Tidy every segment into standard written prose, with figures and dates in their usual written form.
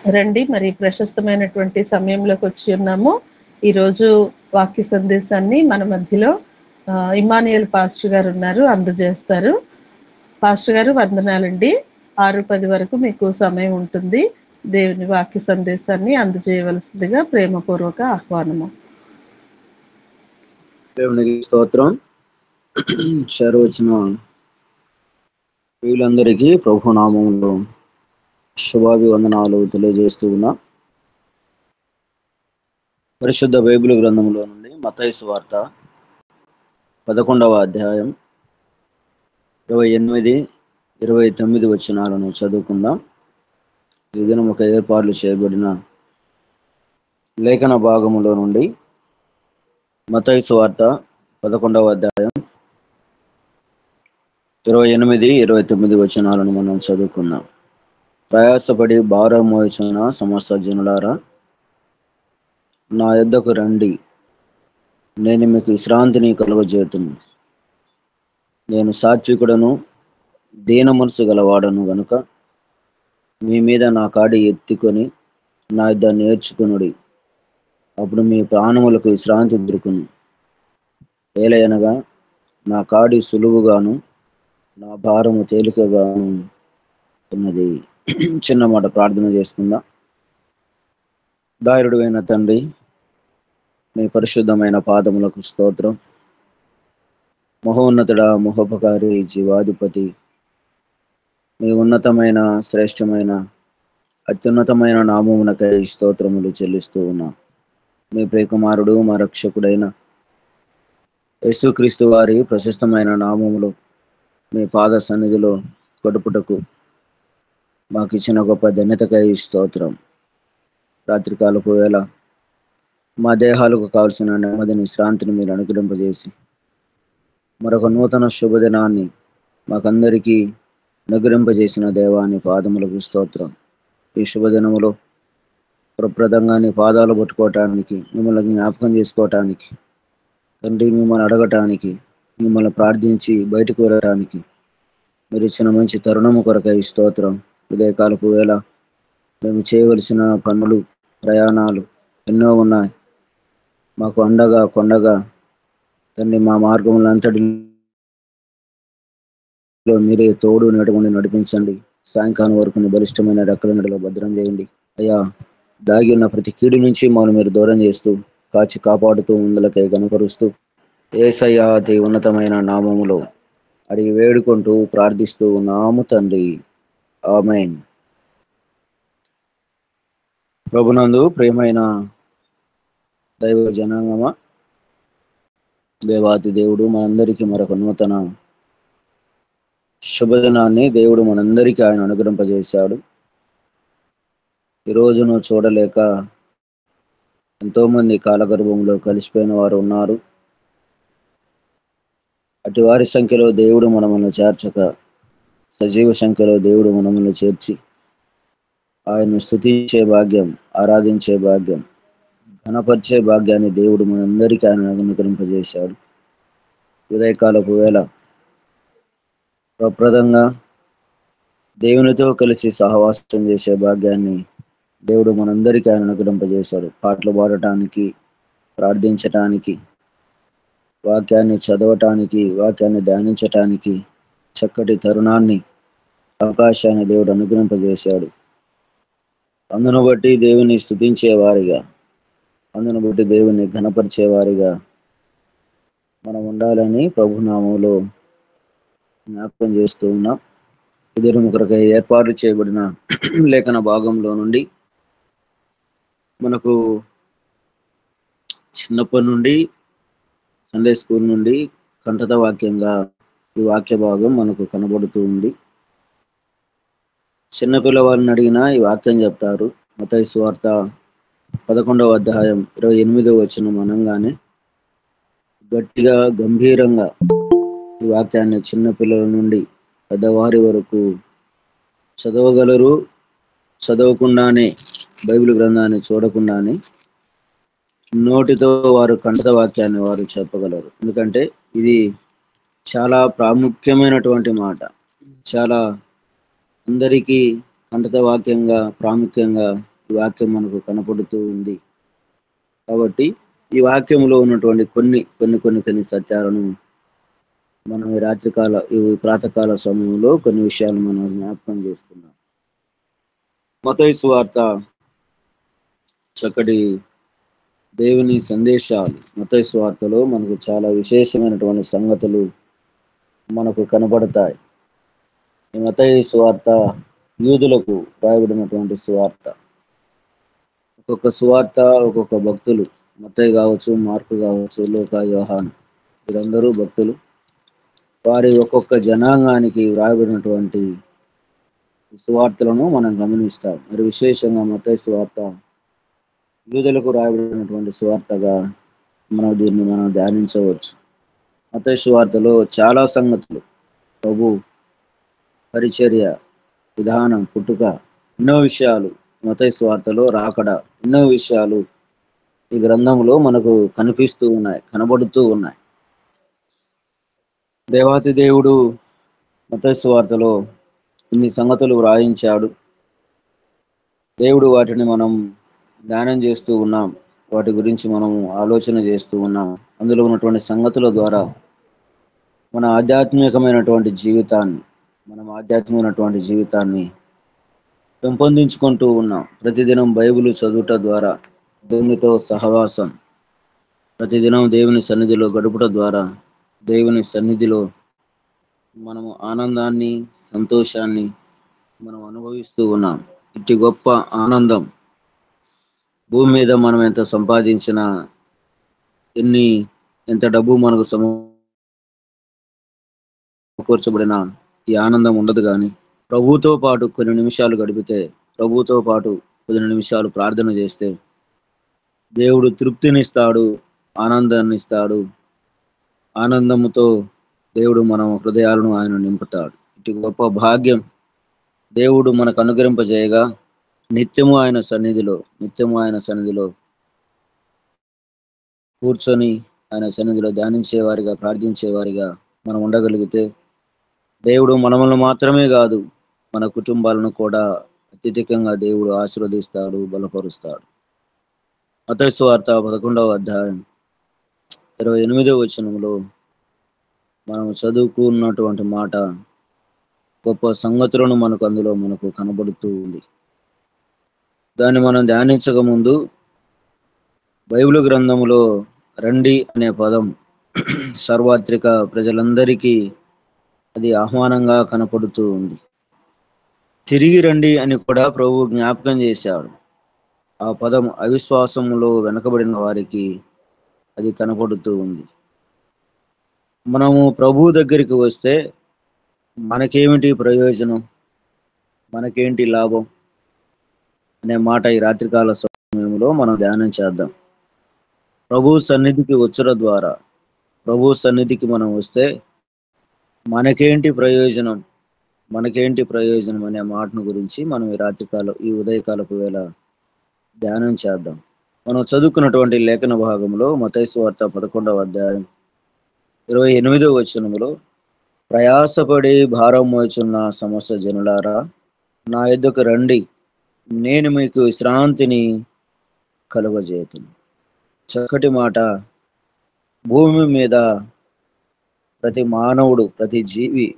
రండి, మరి ప్రశస్తమైనటువంటి సమయంలోకి వచ్చి ఉన్నాము. ఈరోజు వాక్య సందేశాన్ని మన మధ్యలో ఇమానియల్ పాస్టర్ గారు ఉన్నారు, అందజేస్తారు. పాస్టర్ గారు వందనాలండి. 6:10 వరకు మీకు సమయం ఉంటుంది. దేవుని వాక్య సందేశాన్ని అందజేయవలసిందిగా ప్రేమపూర్వక ఆహ్వానము. దేవునికి స్తోత్రం. చేరవచ్చిన వీళ్ళందరికీ ప్రభు నామములో శుభాభివందనాలు తెలియజేస్తూ ఉన్నా. పరిశుద్ధ బైబిల్ గ్రంథంలో నుండి మత్తయి సువార్త 11వ అధ్యాయం 28, 29 వచనాలను చదువుకుందాం. ఈ దినం ఒక ఏర్పాట్లు చేయబడిన లేఖన భాగములో నుండి మత్తయి సువార్త 11వ అధ్యాయం 28, 29 వచనాలను మనం చదువుకుందాం. ప్రయాసపడి భారం మోయుచున్న సమస్త జనులారా, నా యొద్దకు రండి, నేను మీకు విశ్రాంతిని కలుగజేతును. నేను సాత్వికుడను, దీన మనసు గలవాడను గనుక మీ మీద నా కాడి ఎత్తుకొని నా యొద్ద నేర్చుకునుడి, అప్పుడు మీ ప్రాణములకు విశ్రాంతి దొరుకును. ఏలయనగా నా కాడి సులువుగాను నా భారము తేలికగాను ఉన్నది. చిన్న మాట ప్రార్థన చేసుకుందాం. దారుడు అయిన తండ్రి, మీ పరిశుద్ధమైన పాదములకు స్తోత్రం. మహోన్నతుడ, మహోపకారి, జీవాధిపతి, మీ ఉన్నతమైన శ్రేష్టమైన అత్యున్నతమైన నామమునకై స్తోత్రములు చెల్లిస్తూ ఉన్నాం. మీ ప్రియకుమారుడు మా రక్షకుడైన యేసుక్రీస్తు వారి ప్రశస్తమైన నామములో మీ పాద సన్నిధిలో గడుపుటకు మాకు ఇచ్చిన గొప్ప ధన్యతకై స్తోత్రం. రాత్రికాలపు వేళ మా దేహాలకు కావలసిన నెమ్మదిని, శ్రాంతిని మీరు అనుగ్రహింపజేసి మరొక నూతన శుభదినాన్ని మాకందరికీ అనుగ్రహింపజేసిన దేవాని పాదములకు స్తోత్రం. ఈ శుభదినములో ప్రప్రదంగా నీ పాదాలు పట్టుకోవటానికి, మిమ్మల్ని జ్ఞాపకం చేసుకోవటానికి, తండ్రి మిమ్మల్ని అడగటానికి, మిమ్మల్ని ప్రార్థించి బయటకు వెళ్ళటానికి మీరు ఇచ్చిన మంచి తరుణము కొరకై స్తోత్రం. ఉదయకాలపు వేళ మేము చేయవలసిన పనులు, ప్రయాణాలు ఎన్నో ఉన్నాయి. మాకు అండగా కొండగా తండ్రి మా మార్గములంతటిలో మీరే తోడు నడుముని నడిపించండి. సాయంకాలం వరకు బలిష్టమైన రెక్కల నీడలో భద్రం చేయండి అయ్యా. దాగి ఉన్న ప్రతి కీడు నుంచి మమ్మల్ని మీరు దూరం చేస్తూ కాచి కాపాడుతూ ముందులకై గనపరుస్తూ యేసయ్య అతి ఉన్నతమైన నామములో అడిగి వేడుకుంటూ ప్రార్థిస్తూ ఉన్నాము తండ్రి, ఆమేన్. ప్రభునందు ప్రియమైన దైవ జనాంగమా, దేవాతి దేవుడు మనందరికీ మరొక నూతన శుభదినాన్ని దేవుడు మనందరికీ ఆయన అనుగ్రహింపజేశాడు. ఈ రోజును చూడలేక ఎంతోమంది కాలగర్భంలో కలిసిపోయిన వారు ఉన్నారు. అటు వారి సంఖ్యలో దేవుడు మనమును చేర్చక సజీవ సంఖ్యలో దేవుడు మనమును చేర్చి ఆయన్ను స్తుతించే భాగ్యం, ఆరాధించే భాగ్యం, ఘనపరిచే భాగ్యాన్ని దేవుడు మనందరికీ ఆయన అనుగ్రహింపజేశాడు. ఉదయకాలపు వేళ ప్రప్రదంగా దేవునితో కలిసి సహవాసం చేసే భాగ్యాన్ని దేవుడు మనందరికీ ఆయన అనుగ్రహింపజేశాడు. పాటలు పాడటానికి, ప్రార్థించటానికి, వాక్యాన్ని చదవటానికి, వాక్యాన్ని ధ్యానించటానికి చక్కటి తరుణాన్ని, అవకాశాన్ని దేవుడు అనుగ్రహింపజేశాడు. అందును బట్టి దేవుని స్తుతించేవారిగా, అందును బట్టి దేవుని ఘనపరిచేవారిగా మనం ఉండాలని ప్రభునామంలో జ్ఞాపకం చేస్తూ ఉన్నాం. ఇద్దరు ముగ్గురికి ఏర్పాటు చేయబడిన లేఖన భాగంలో నుండి మనకు చిన్నప్పటి నుండి సండే స్కూల్ నుండి కంఠత వాక్యంగా ఈ వాక్య భాగం మనకు కనబడుతూ ఉంది. చిన్నపిల్లవారిని అడిగినా ఈ వాక్యం చెప్తారు. మత్తయి సువార్త 11వ అధ్యాయం 28వ వచనం అనగానే గట్టిగా గంభీరంగా ఈ వాక్యాన్ని చిన్నపిల్లల నుండి పెద్దవారి వరకు చదవగలరు. చదవకుండానే, బైబిల్ గ్రంథాన్ని చూడకుండానే నోటితో వారు కంఠత వాక్యాన్ని వారు చెప్పగలరు. ఎందుకంటే ఇది చాలా ప్రాముఖ్యమైనటువంటి మాట. చాలా అందరికీ కంఠత వాక్యంగా ప్రాముఖ్యంగా ఈ వాక్యం మనకు కనపడుతూ ఉంది. కాబట్టి ఈ వాక్యంలో ఉన్నటువంటి కొన్ని సత్యాలను మనం ఈ ప్రాతకాల సమయంలో కొన్ని విషయాలు మనం జ్ఞాపకం చేసుకుందాం. మత్తయి సువార్త చక్కటి దేవుని సందేశాలు. మత్తయి సువార్తలో మనకు చాలా విశేషమైనటువంటి సంగతులు మనకు కనబడతాయి. ఈ మత్తయి సువార్త యూదులకు రాయబడినటువంటి సువార్త. ఒక్కొక్క సువార్త ఒక్కొక్క భక్తులు, మత్తయి కావచ్చు, మార్కు కావచ్చు, లూకా, యోహాను, వీరందరూ భక్తులు. వారి ఒక్కొక్క జనాంగానికి రాయబడినటువంటి సువార్తలను మనం గమనిస్తాం. మరి విశేషంగా మత్తయి సువార్త యూదులకు రాయబడినటువంటి సువార్తగా దీన్ని మనం ధ్యానించవచ్చు. మత్తయి సువార్తలో చాలా సంగతులు, ప్రభు పరిచర్య విధానం, పుట్టుక, ఎన్నో విషయాలు, మత్తయి సువార్తలో రాకడ, ఎన్నో విషయాలు ఈ గ్రంథంలో మనకు కనిపిస్తూ ఉన్నాయి, కనబడుతూ ఉన్నాయి. దేవాతి దేవుడు మత్తయి సువార్తలో ఇన్ని సంగతులు వ్రాయించాడు. దేవుడు వాటిని మనం ధ్యానం చేస్తూ ఉన్నాం, వాటి గురించి మనం ఆలోచన చేస్తూ ఉన్నాం. అందులో ఉన్నటువంటి సంగతుల ద్వారా మన ఆధ్యాత్మికమైనటువంటి జీవితాన్ని పెంపొందించుకుంటూ ఉన్నాం. ప్రతిదినం బైబిల్ చదువుట ద్వారా, దేవునితో సహవాసం, ప్రతిదినం దేవుని సన్నిధిలో గడుపుట ద్వారా, దేవుని సన్నిధిలో మనము ఆనందాన్ని, సంతోషాన్ని మనం అనుభవిస్తూ ఉన్నాం. ఇట్టి గొప్ప ఆనందం భూమి మీద మనం ఎంత సంపాదించినా, ఎంత డబ్బు మనకు సమకూర్చబడిన ఈ ఆనందం ఉండదు. కానీ ప్రభువుతో పాటు కొన్ని నిమిషాలు గడిపితే, ప్రభువుతో పాటు కొన్ని నిమిషాలు ప్రార్థన చేస్తే దేవుడు తృప్తినిస్తాడు, ఆనందాన్ని ఇస్తాడు. ఆనందముతో దేవుడు మన హృదయాలను ఆయన నింపుతాడు. ఇటు గొప్ప భాగ్యం దేవుడు మనకు అనుగ్రహింపజేయగా నిత్యము ఆయన సన్నిధిలో కూర్చొని ఆయన సన్నిధిలో ధ్యానించేవారిగా, ప్రార్థించేవారిగా మనం ఉండగలిగితే దేవుడు మనల్ని మాత్రమే కాదు, మన కుటుంబాలను కూడా అత్యధికంగా దేవుడు ఆశీర్వదిస్తాడు, బలపరుస్తాడు. మత్తయి సువార్త 11వ అధ్యాయం 28వ వచనంలో మనం చదువుకున్నటువంటి మాట, గొప్ప సంగతులను అందులో మనకు కనబడుతూ ఉంది. దాన్ని మనం ధ్యానించక ముందు బైబిల్ గ్రంథంలో రండి అనే పదం సార్వత్రిక ప్రజలందరికీ అది ఆహ్వానంగా కనపడుతూ ఉంది. తిరిగి రండి అని కూడా ప్రభువు జ్ఞాపకం చేశాడు. ఆ పదం అవిశ్వాసంలో వెనకబడిన వారికి అది కనపడుతూ ఉంది. మనము ప్రభు దగ్గరికి వస్తే మనకేమిటి ప్రయోజనం, మనకేంటి లాభం అనే మాట ఈ రాత్రికాల సమయంలో మనం ధ్యానం చేద్దాం. ప్రభు సన్నిధికి వచ్చుట ద్వారా, ప్రభు సన్నిధికి మనం వస్తే మనకేంటి ప్రయోజనం అనే మాటను గురించి మనం ఈ ఉదయకాలపు వేళ ధ్యానం చేద్దాం. మనం చదువుకున్నటువంటి లేఖన భాగంలో మత్తయి సువార్త 11వ అధ్యాయం 28వ వచనంలో, ప్రయాసపడి భారం మోయుచున్న సమస్త జనులారా నా యొద్దకు రండి, నేను మీకు విశ్రాంతిని కలుగజేతును. చక్కటి మాట. భూమి మీద ప్రతి మానవుడు, ప్రతి జీవి,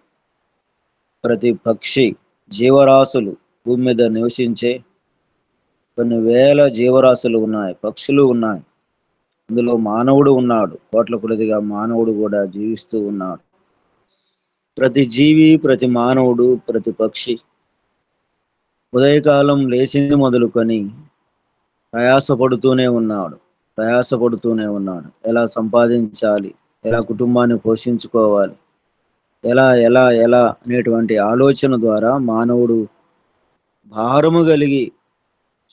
ప్రతి పక్షి, జీవరాశులు, భూమి మీద నివసించే కొన్ని వేల జీవరాశులు ఉన్నాయి, పక్షులు ఉన్నాయి. అందులో మానవుడు ఉన్నాడు, కోట్ల కొలదిగా మానవుడు కూడా జీవిస్తూ ఉన్నాడు. ప్రతి జీవి, ప్రతి మానవుడు, ప్రతి పక్షి ఉదయకాలం లేచింది మొదలుకొని ప్రయాసపడుతూనే ఉన్నాడు. ఎలా సంపాదించాలి, ఎలా కుటుంబాన్ని పోషించుకోవాలి, ఎలా అనేటువంటి ఆలోచన ద్వారా మానవుడు భారము కలిగి,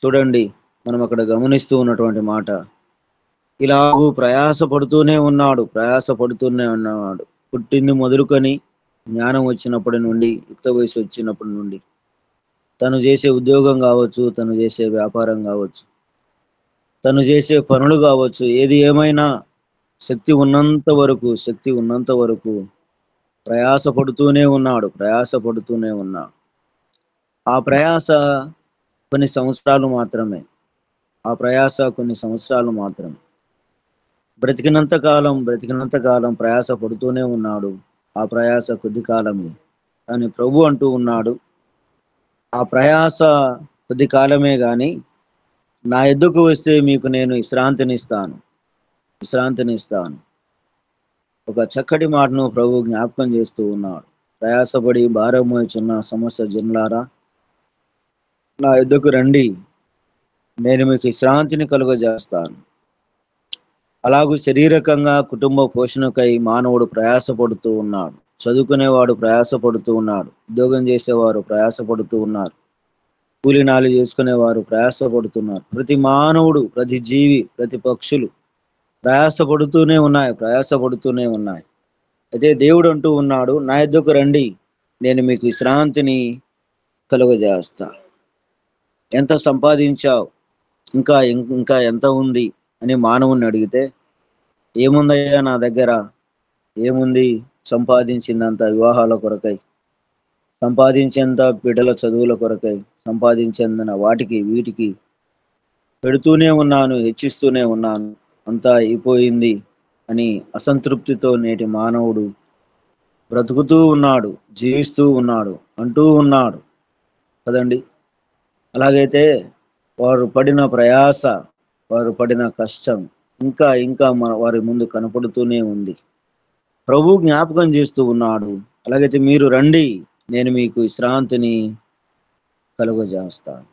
చూడండి మనం అక్కడ గమనిస్తూ ఉన్నటువంటి మాట, ఇలాగూ ప్రయాసపడుతూనే ఉన్నాడు. పుట్టింది మొదలుకొని జ్ఞానం వచ్చినప్పటి నుండి, యుక్త వయసు వచ్చినప్పటి నుండి, తను చేసే ఉద్యోగం కావచ్చు, తను చేసే వ్యాపారం కావచ్చు, తను చేసే పనులు కావచ్చు, ఏది ఏమైనా శక్తి ఉన్నంత వరకు ప్రయాసపడుతూనే ఉన్నాడు. ఆ ప్రయాస కొన్ని సంవత్సరాలు మాత్రమే. ఆ ప్రయాస కొన్ని సంవత్సరాలు మాత్రమే. బ్రతికినంత కాలం ప్రయాస పడుతూనే ఉన్నాడు. ఆ ప్రయాస కొద్ది కాలమే. కానీ ప్రభు అంటూ ఉన్నాడు, ఆ ప్రయాస కొద్ది కాలమే గాని నా యొద్దకు వస్తే మీకు నేను విశ్రాంతినిస్తాను. ఒక చక్కటి మాటను ప్రభు జ్ఞాపకం చేస్తూ ఉన్నాడు. ప్రయాసపడి భారం మోయుచున్న సమస్త జనులారా, నా యొద్దకు రండి, నేను మీకు విశ్రాంతిని కలుగజేస్తాను. అలాగూ శారీరకంగా కుటుంబ పోషణకై మానవుడు ప్రయాసపడుతూ ఉన్నాడు. చదువుకునేవాడు ప్రయాసపడుతూ ఉన్నాడు. ఉద్యోగం చేసేవారు ప్రయాసపడుతూ ఉన్నారు. కూలినాలి చేసుకునేవారు ప్రయాసపడుతున్నారు. ప్రతి మానవుడు, ప్రతి జీవి, ప్రతి పక్షులు ప్రయాసపడుతూనే ఉన్నాయి. అయితే దేవుడు అంటూ ఉన్నాడు, నా యొద్దకు రండి, నేను మీకు విశ్రాంతిని కలుగజేస్తా. ఎంత సంపాదించావు, ఇంకా ఎంత ఉంది అని మానవుని అడిగితే, ఏముందయ్యా నా దగ్గర, ఏముంది, సంపాదించిందంత వివాహాల కొరకై, సంపాదించేంత బిడ్డల చదువుల కొరకై, సంపాదించేందున వాటికి వీటికి పెడుతూనే ఉన్నాను, హెచ్చిస్తూనే ఉన్నాను, అంతా అయిపోయింది అని అసంతృప్తితో నేటి మానవుడు బ్రతుకుతూ ఉన్నాడు, జీవిస్తూ ఉన్నాడు, అంటూ ఉన్నాడు కదండి. అలాగైతే వారు పడిన ప్రయాస, వారు పడిన కష్టం ఇంకా వారి ముందు కనపడుతూనే ఉంది. ప్రభు జ్ఞాపకం చేస్తూ ఉన్నాడు, అలాగైతే మీరు రండి, నేను మీకు విశ్రాంతిని కలుగజేస్తాను.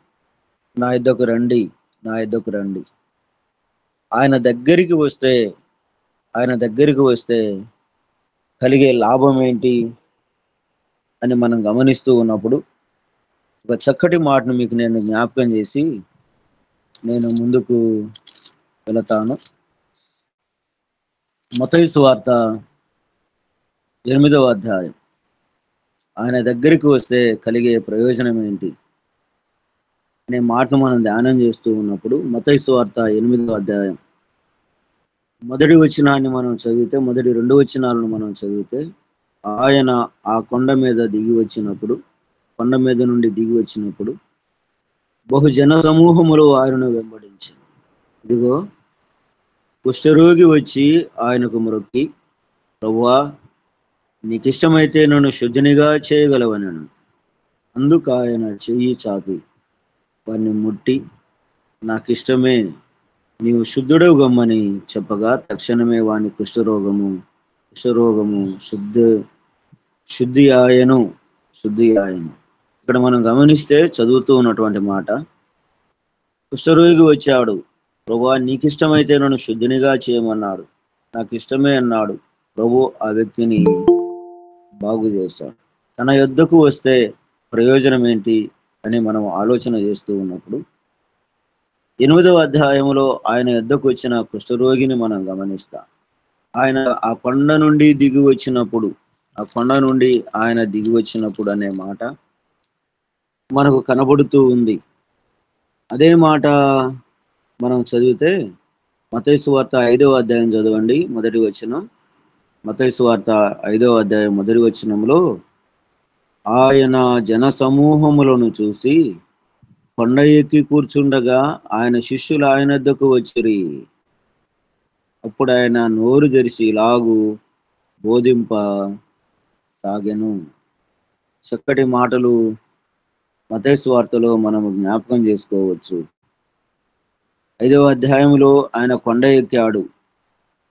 నా యొద్దకు రండి. ఆయన దగ్గరికి వస్తే కలిగే లాభం ఏంటి అని మనం గమనిస్తూ ఉన్నప్పుడు ఒక చక్కటి మాటను మీకు నేను జ్ఞాపకం చేసి నేను ముందుకు వెళతాను. మత్తయి సువార్త 8వ అధ్యాయం. ఆయన దగ్గరికి వస్తే కలిగే ప్రయోజనం ఏంటి అనే మాటను మనం ధ్యానం చేస్తూ ఉన్నప్పుడు మత్తయి సువార్త 8వ అధ్యాయం మొదటి వచనాన్ని మనం చదివితే, మొదటి 2 వచనాలను మనం చదివితే, ఆయన ఆ కొండ మీద నుండి దిగి వచ్చినప్పుడు బహుజన సమూహములు ఆయనను వెంబడించారు. ఇదిగో కుష్ఠరోగి వచ్చి ఆయనకు మొరొక్కి, ప్రభువా, నీకిష్టమైతే నన్ను శుద్ధినిగా చేయగలవనెను. అందుకు ఆయన చెయ్యి చాపి వారిని ముట్టి, నాకిష్టమే, నీవు శుద్ధుడవు గమ్మని చెప్పగా తక్షణమే వాని కుష్ఠరోగము శుద్ధి ఆయను. ఇక్కడ మనం గమనిస్తే చదువుతూ ఉన్నటువంటి మాట, కుష్ఠరోగి వచ్చాడు, ప్రభువా నీకిష్టమైతే నన్ను శుద్ధినిగా చేయమన్నాడు, నాకు ఇష్టమే అన్నాడు. ప్రభు ఆ వ్యక్తిని బాగు చేశాడు. తన యొద్దకు వస్తే ప్రయోజనం ఏంటి అని మనం ఆలోచన చేస్తూ ఉన్నప్పుడు 8వ అధ్యాయంలో ఆయన యొద్దకు వచ్చిన కుష్ఠరోగిని మనం గమనిస్తాం. ఆయన ఆ కొండ నుండి దిగి వచ్చినప్పుడు అనే మాట మనకు కనబడుతూ ఉంది. అదే మాట మనం చదివితే మత్తయి సువార్త 5వ అధ్యాయం చదవండి, మొదటి వచనం. మత్తయి సువార్త 5వ అధ్యాయం మొదటి వచనంలో, ఆయన జన సమూహములను చూసి కొండ ఎక్కి కూర్చుండగా ఆయన శిష్యులు ఆయన వద్దకు వచ్చిరి. అప్పుడు ఆయన నోరు తెరిచి ఇలాగు బోధింప సాగెను. చక్కటి మాటలు మత్తయి సువార్తలో మనము జ్ఞాపకం చేసుకోవచ్చు. 5వ అధ్యాయంలో ఆయన కొండ ఎక్కాడు,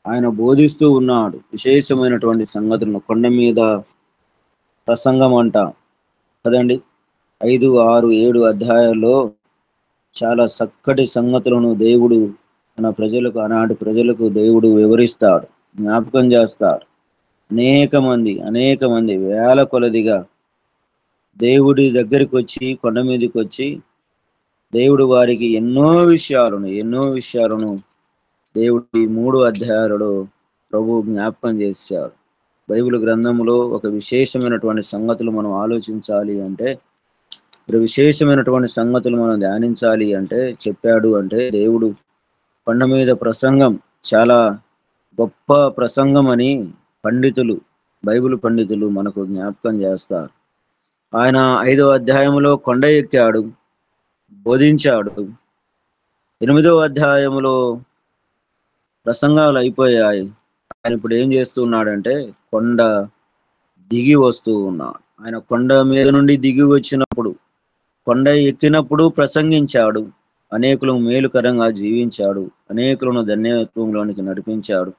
ఆయన బోధిస్తూ ఉన్నాడు విశేషమైనటువంటి సంగతులను. కొండ మీద ప్రసంగం అంట కదండి. 5, 6, 7 అధ్యాయాల్లో చాలా చక్కటి సంగతులను దేవుడు ఆనాటి ప్రజలకు దేవుడు వివరిస్తాడు, జ్ఞాపకం చేస్తాడు. అనేక మంది వేల కొలదిగా దేవుడి దగ్గరికి వచ్చి, కొండ మీదకి వచ్చి, దేవుడు వారికి ఎన్నో విషయాలను దేవుడు ఈ 3 అధ్యాయాలలో ప్రభు జ్ఞాపకం చేశాడు. బైబిల్ గ్రంథంలో ఒక విశేషమైనటువంటి సంగతులు మనం ఆలోచించాలి అంటే, విశేషమైనటువంటి సంగతులు మనం ధ్యానించాలి అంటే, చెప్పాడు అంటే, దేవుడు కొండ మీద ప్రసంగం చాలా గొప్ప ప్రసంగం అని బైబిల్ పండితులు మనకు జ్ఞాపకం చేస్తారు. ఆయన 5వ అధ్యాయంలో కొండ ఎక్కాడు, బోధించాడు. 8వ అధ్యాయములో ప్రసంగాలు అయిపోయాయి. ఆయన ఇప్పుడు ఏం చేస్తున్నాడంటే కొండ దిగి వస్తూ ఉన్నాడు. ఆయన కొండ మీద నుండి దిగి వచ్చినప్పుడు, కొండ ఎక్కినప్పుడు ప్రసంగించాడు. అనేకులను మేలుకరంగా జీవించాడు. అనేకులను ధన్యత్వంలోనికి నడిపించాడు.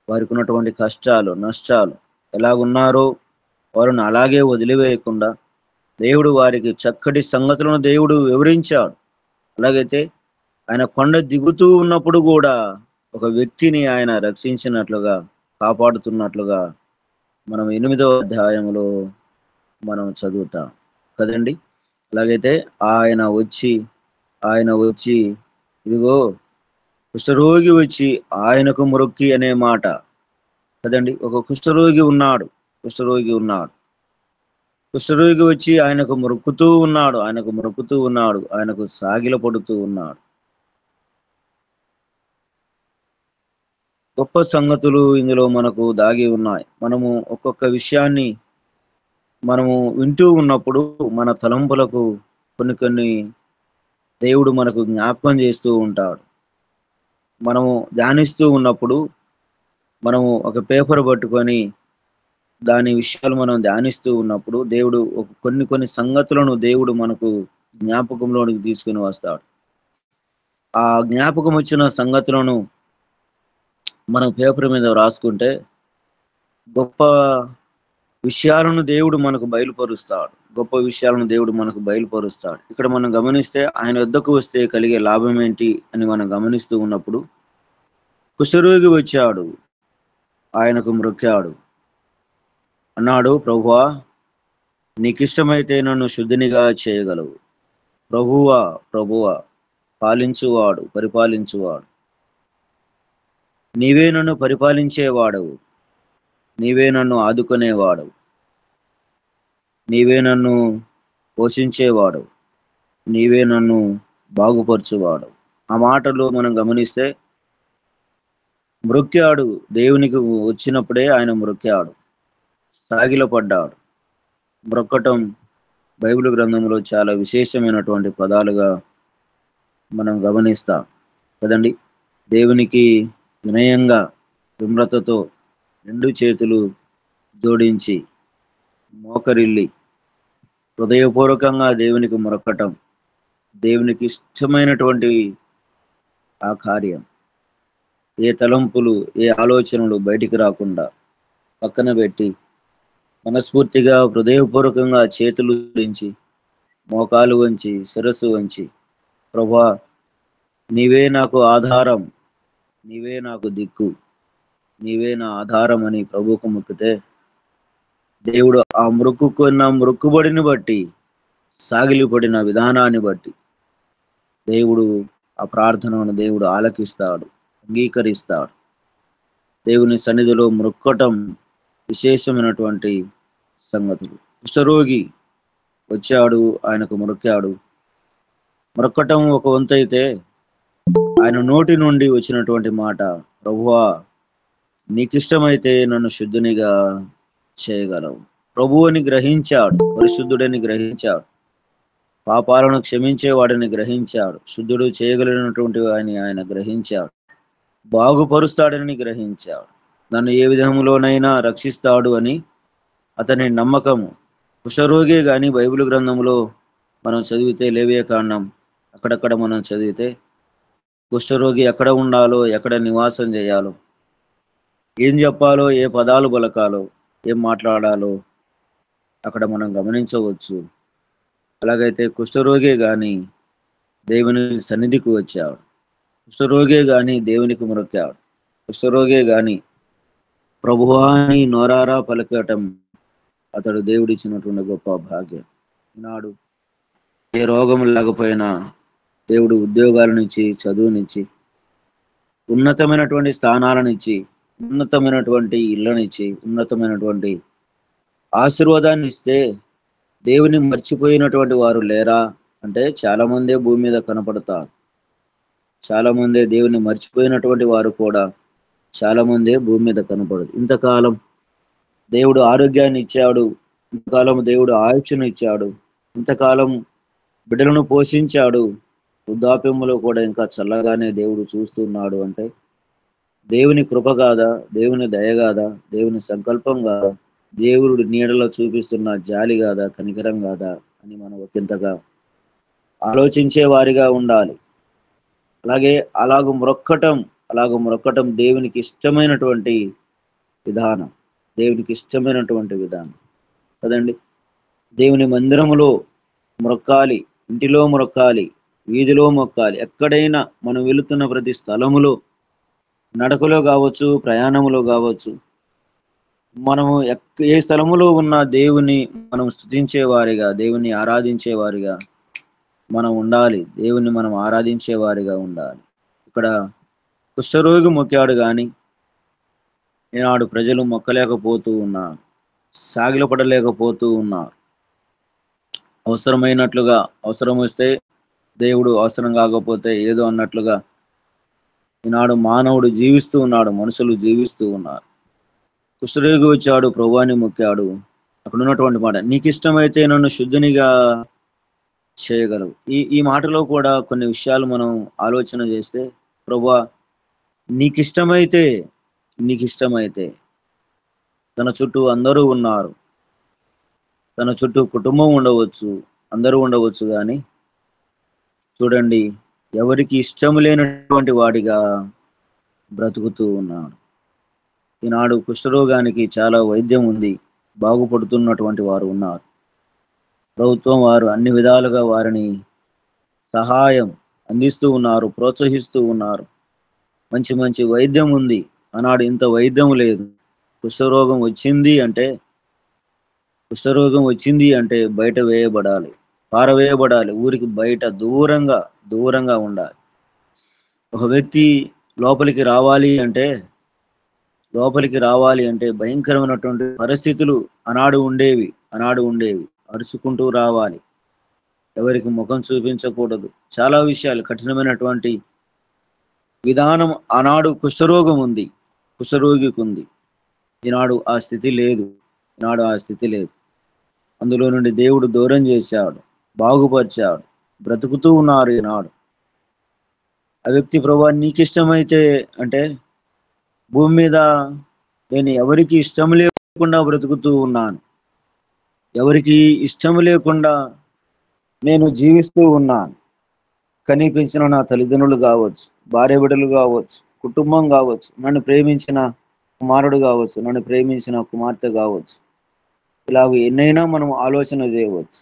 వారికి ఉన్నటువంటి కష్టాలు నష్టాలు ఎలాగున్నారో వారిని అలాగే వదిలివేయకుండా దేవుడు వారికి చక్కటి సంగతులను దేవుడు వివరించాడు. అలాగైతే ఆయన కొండ దిగుతూ ఉన్నప్పుడు కూడా ఒక వ్యక్తిని ఆయన రక్షించినట్లుగా, కాపాడుతున్నట్లుగా మనం 8వ అధ్యాయంలో మనం చదువుతాం కదండి. అలాగైతే ఆయన వచ్చి ఇదిగో కుష్ఠరోగి వచ్చి ఆయనకు మొక్కి అనే మాట కదండి. ఒక కుష్ఠరోగి ఉన్నాడు. కుష్ఠరోగి వచ్చి ఆయనకు మొక్కుతూ ఉన్నాడు. ఆయనకు సాగిల పడుతూ ఉన్నాడు. గొప్ప సంగతులు ఇందులో మనకు దాగి ఉన్నాయి. మనము ఒక్కొక్క విషయాన్ని మనము వింటూ ఉన్నప్పుడు మన తలంపులకు కొన్ని దేవుడు మనకు జ్ఞాపకం చేస్తూ ఉంటాడు. మనము ధ్యానిస్తూ ఉన్నప్పుడు మనము ఒక పేపర్ పట్టుకొని దాని విషయాలు మనం ధ్యానిస్తూ ఉన్నప్పుడు దేవుడు కొన్ని సంగతులను దేవుడు మనకు జ్ఞాపకంలోనికి తీసుకుని వస్తాడు. ఆ జ్ఞాపకం వచ్చిన సంగతులను మనం పేపర్ మీద రాసుకుంటే గొప్ప విషయాలను దేవుడు మనకు బయలుపరుస్తాడు. ఇక్కడ మనం గమనిస్తే ఆయన వద్దకు వస్తే కలిగే లాభం ఏంటి అని మనం గమనిస్తూ ఉన్నప్పుడు కుష్ఠరోగి వచ్చాడు, ఆయనకు మ్రొక్కాడు, అన్నాడు, ప్రభువా నీకిష్టమైతే నన్ను శుద్ధినిగా చేయగలవు. ప్రభువా పరిపాలించువాడు నీవే నన్ను పరిపాలించేవాడవు, నీవే నన్ను ఆదుకునేవాడవు, నీవే నన్ను పోషించేవాడు, నీవే నన్ను బాగుపరచువాడు. ఆ మాటలు మనం గమనిస్తే మ్రొక్కాడు. దేవునికి వచ్చినప్పుడే ఆయన మ్రొక్కాడు, సాగిలపడ్డాడు. మ్రొక్కటం బైబిల్ గ్రంథంలో చాలా విశేషమైనటువంటి పదాలుగా మనం గమనిస్తాం కదండి. దేవునికి వినయంగా విమ్రతతో 2 చేతులు జోడించి మోకరిల్లి హృదయపూర్వకంగా దేవునికి మొరకటం దేవునికి ఇష్టమైనటువంటి ఆ కార్యం. ఏ తలంపులు, ఏ ఆలోచనలు బయటికి రాకుండా పక్కన పెట్టి మనస్ఫూర్తిగా హృదయపూర్వకంగా చేతులు జోడించి మోకాలు వంచి శిరస్సు వంచి ప్రభువా నీవే నాకు ఆధారం, నీవే నాకు దిక్కు, నీవే నా ఆధారం అని ప్రభువుకు మొక్కితే దేవుడు ఆ మొక్కుబడిని బట్టి, సాగిలిపడిన విధానాన్ని బట్టి దేవుడు ఆ ప్రార్థనను దేవుడు ఆలకిస్తాడు, అంగీకరిస్తాడు. దేవుని సన్నిధిలో మొక్కటం విశేషమైనటువంటి సంగతులు. కుష్ఠరోగి వచ్చాడు, ఆయనకు మొక్కాడు. మొక్కటం ఒక వంతైతే ఆయన నోటి నుండి వచ్చినటువంటి మాట, ప్రభువా నీకిష్టమైతే నన్ను శుద్ధునిగా చేయగలవు. ప్రభువుని గ్రహించాడు, పరిశుద్ధుడని గ్రహించాడు, పాపాలను క్షమించేవాడిని గ్రహించాడు, శుద్ధుడు చేయగలిగినటువంటి ఆయన గ్రహించాడు, బాగుపరుస్తాడని గ్రహించాడు, నన్ను ఏ విధంలోనైనా రక్షిస్తాడు అని అతని నమ్మకము. కుష్ఠరోగే గాని బైబిల్ గ్రంథంలో మనం చదివితే, లేవియ కాండం అక్కడక్కడ మనం చదివితే కుష్ఠరోగి ఎక్కడ ఉండాలో, ఎక్కడ నివాసం చేయాలో, ఏం చెప్పాలో, ఏ పదాలు పలకాలో, ఏం మాట్లాడాలో అక్కడ మనం గమనించవచ్చు. అలాగైతే కుష్ఠరోగే గాని దేవుని సన్నిధికి వచ్చాడు, కుష్ఠరోగే గాని దేవునికి మొక్కాడు, కుష్ఠరోగే గాని ప్రభువాని నోరారా పలకటం అతడు దేవుడిచ్చినటువంటి గొప్ప భాగ్యం. ఈనాడు ఏ రోగం లేకపోయినా దేవుడు ఉద్యోగాలనిచ్చి, చదువునిచ్చి, ఉన్నతమైనటువంటి స్థానాలనిచ్చి, ఉన్నతమైనటువంటి ఇళ్ళనిచ్చి, ఉన్నతమైనటువంటి ఆశీర్వాదాన్ని ఇస్తే దేవుని మర్చిపోయినటువంటి వారు లేరా అంటే చాలా మందే భూమి మీద కనపడతారు. చాలా మందే దేవుని మర్చిపోయినటువంటి వారు కూడా చాలా మందే భూమి మీద కనపడదు. ఇంతకాలం దేవుడు ఆరోగ్యాన్ని ఇచ్చాడు, ఇంతకాలం దేవుడు ఆయుష్ను ఇచ్చాడు, ఇంతకాలం బిడ్డలను పోషించాడు, వృద్ధాప్యములో కూడా ఇంకా చల్లగానే దేవుడు చూస్తున్నాడు అంటే దేవుని కృప కాదా, దేవుని దయ కాదా, దేవుని సంకల్పం కాదా, దేవుడు నీడలో చూపిస్తున్న జాలి కాదా, కనికరం కాదా అని మనం ఒకంతగా ఆలోచించే వారిగా ఉండాలి. అలాగే అలాగ మొక్కటం దేవునికి ఇష్టమైనటువంటి విధానం, దేవునికి ఇష్టమైనటువంటి విధానం కదండి. దేవుని మందిరములో మొక్కాలి, ఇంటిలో మొక్కాలి, వీధిలో మొక్కాలి, ఎక్కడైనా మనం వెళుతున్న ప్రతి స్థలములో, నడకలో కావచ్చు, ప్రయాణములో కావచ్చు, మనము ఏ స్థలములో ఉన్న దేవుని మనం స్తుతించే వారిగా, దేవుని ఆరాధించే వారిగా మనం ఉండాలి. దేవుని మనం ఆరాధించే వారిగా ఉండాలి. ఇక్కడ కుష్ఠరోగి మొక్కాడు కానీ ఈనాడు ప్రజలు మొక్కలేకపోతూ ఉన్నారు, సాగిలపడలేకపోతూ ఉన్నారు. అవసరమైనట్లుగా, అవసరం వస్తే దేవుడు, అవసరం కాకపోతే ఏదో అన్నట్లుగా ఈనాడు మానవుడు జీవిస్తూ ఉన్నాడు, మనుషులు జీవిస్తూ ఉన్నారు. కుష్ఠరోగి వచ్చాడు, ప్రభువాని మొక్కాడు. అక్కడ ఉన్నటువంటి మాట, నీకు ఇష్టమైతే నన్ను శుద్ధునిగా చేయగలవు. ఈ మాటలో కూడా కొన్ని విషయాలు మనం ఆలోచన చేస్తే, ప్రభువా నీకిష్టమైతే, నీకిష్టమైతే, తన చుట్టూ అందరూ ఉన్నారు, తన చుట్టూ కుటుంబం ఉండవచ్చు, అందరూ ఉండవచ్చు, కానీ చూడండి ఎవరికి ఇష్టం లేనటువంటి వాడిగా బ్రతుకుతూ ఉన్నాడు. ఈనాడు కుష్ఠరోగానికి చాలా వైద్యం ఉంది, బాగుపడుతున్నటువంటి వారు ఉన్నారు. ప్రభుత్వం వారు అన్ని విధాలుగా వారిని సహాయం అందిస్తూ ఉన్నారు, ప్రోత్సహిస్తూ ఉన్నారు. మంచి మంచి వైద్యం ఉంది. ఆనాడు ఇంత వైద్యం లేదు. కుష్ఠరోగం వచ్చింది అంటే బయట వేయబడాలి, పారవేయబడాలి, ఊరికి బయట దూరంగా ఉండాలి. ఒక వ్యక్తి లోపలికి రావాలి అంటే భయంకరమైనటువంటి పరిస్థితులు ఆనాడు ఉండేవి. అరుచుకుంటూ రావాలి, ఎవరికి ముఖం చూపించకూడదు. చాలా విషయాలు, కఠినమైనటువంటి విధానం ఆనాడు కుష్ఠరోగికి ఉంది. ఈనాడు ఆ స్థితి లేదు. అందులో నుండి దేవుడు దూరం చేశాడు, బాగుపరిచాడు, బ్రతుకుతూ ఉన్నారు ఈనాడు. ఆ వ్యక్తి, ప్రభువా నీకిష్టమైతే అంటే, భూమి మీద నేను ఎవరికి ఇష్టం లేకుండా బ్రతుకుతూ ఉన్నాను, ఎవరికి ఇష్టం లేకుండా నేను జీవిస్తూ ఉన్నాను. కనిపించిన నా తల్లిదండ్రులు కావచ్చు, భార్య బిడ్డలు కావచ్చు, కుటుంబం కావచ్చు, నన్ను ప్రేమించిన కుమారుడు కావచ్చు, నన్ను ప్రేమించిన కుమార్తె కావచ్చు, ఇలాగ ఎన్నైనా మనం ఆలోచన చేయవచ్చు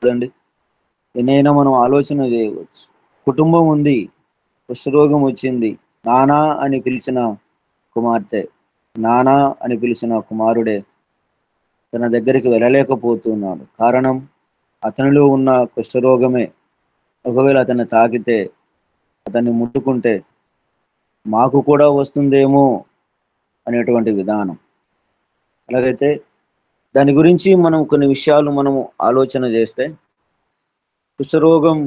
చూడండి, కుటుంబం ఉంది, కుష్ఠరోగం వచ్చింది, నానా అని పిలిచిన కుమార్తె, నానా అని పిలిచిన కుమారుడే తన దగ్గరికి వెళ్ళలేకపోతున్నాడు. కారణం అతనిలో ఉన్న కుష్ఠరోగమే. ఒకవేళ అతన్ని తాకితే, అతన్ని ముట్టుకుంటే మాకు కూడా వస్తుందేమో అనేటువంటి విధానం. అలాగైతే దాని గురించి మనం కొన్ని విషయాలు మనము ఆలోచన చేస్తే, కుష్ఠరోగం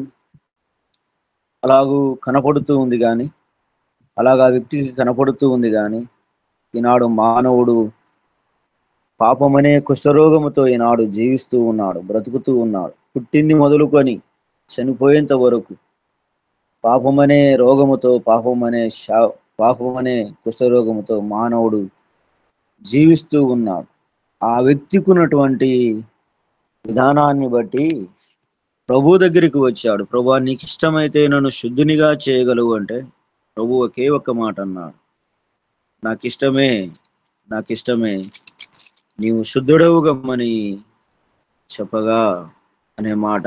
కనపడుతూ ఉంది కానీ, అలాగా వ్యక్తికి కనపడుతూ ఉంది కానీ, ఈనాడు మానవుడు పాపమనే కుష్ఠరోగముతో ఈనాడు జీవిస్తూ ఉన్నాడు, బ్రతుకుతూ ఉన్నాడు. పుట్టింది మొదలుకొని చనిపోయేంత వరకు పాపమనే రోగముతో, పాపమనే కుష్ఠరోగముతో మానవుడు జీవిస్తూ ఉన్నాడు. ఆ వ్యక్తికి ఉన్నటువంటి విధానాన్ని బట్టి ప్రభు దగ్గరికి వచ్చాడు. ప్రభువా నీకు ఇష్టమైతే నన్ను శుద్ధునిగా చేయగలవు అంటే, ప్రభు ఒకే ఒక్క మాట అన్నాడు, నాకిష్టమే నీవు శుద్ధుడవు గమ్మని చెప్పగా అనే మాట,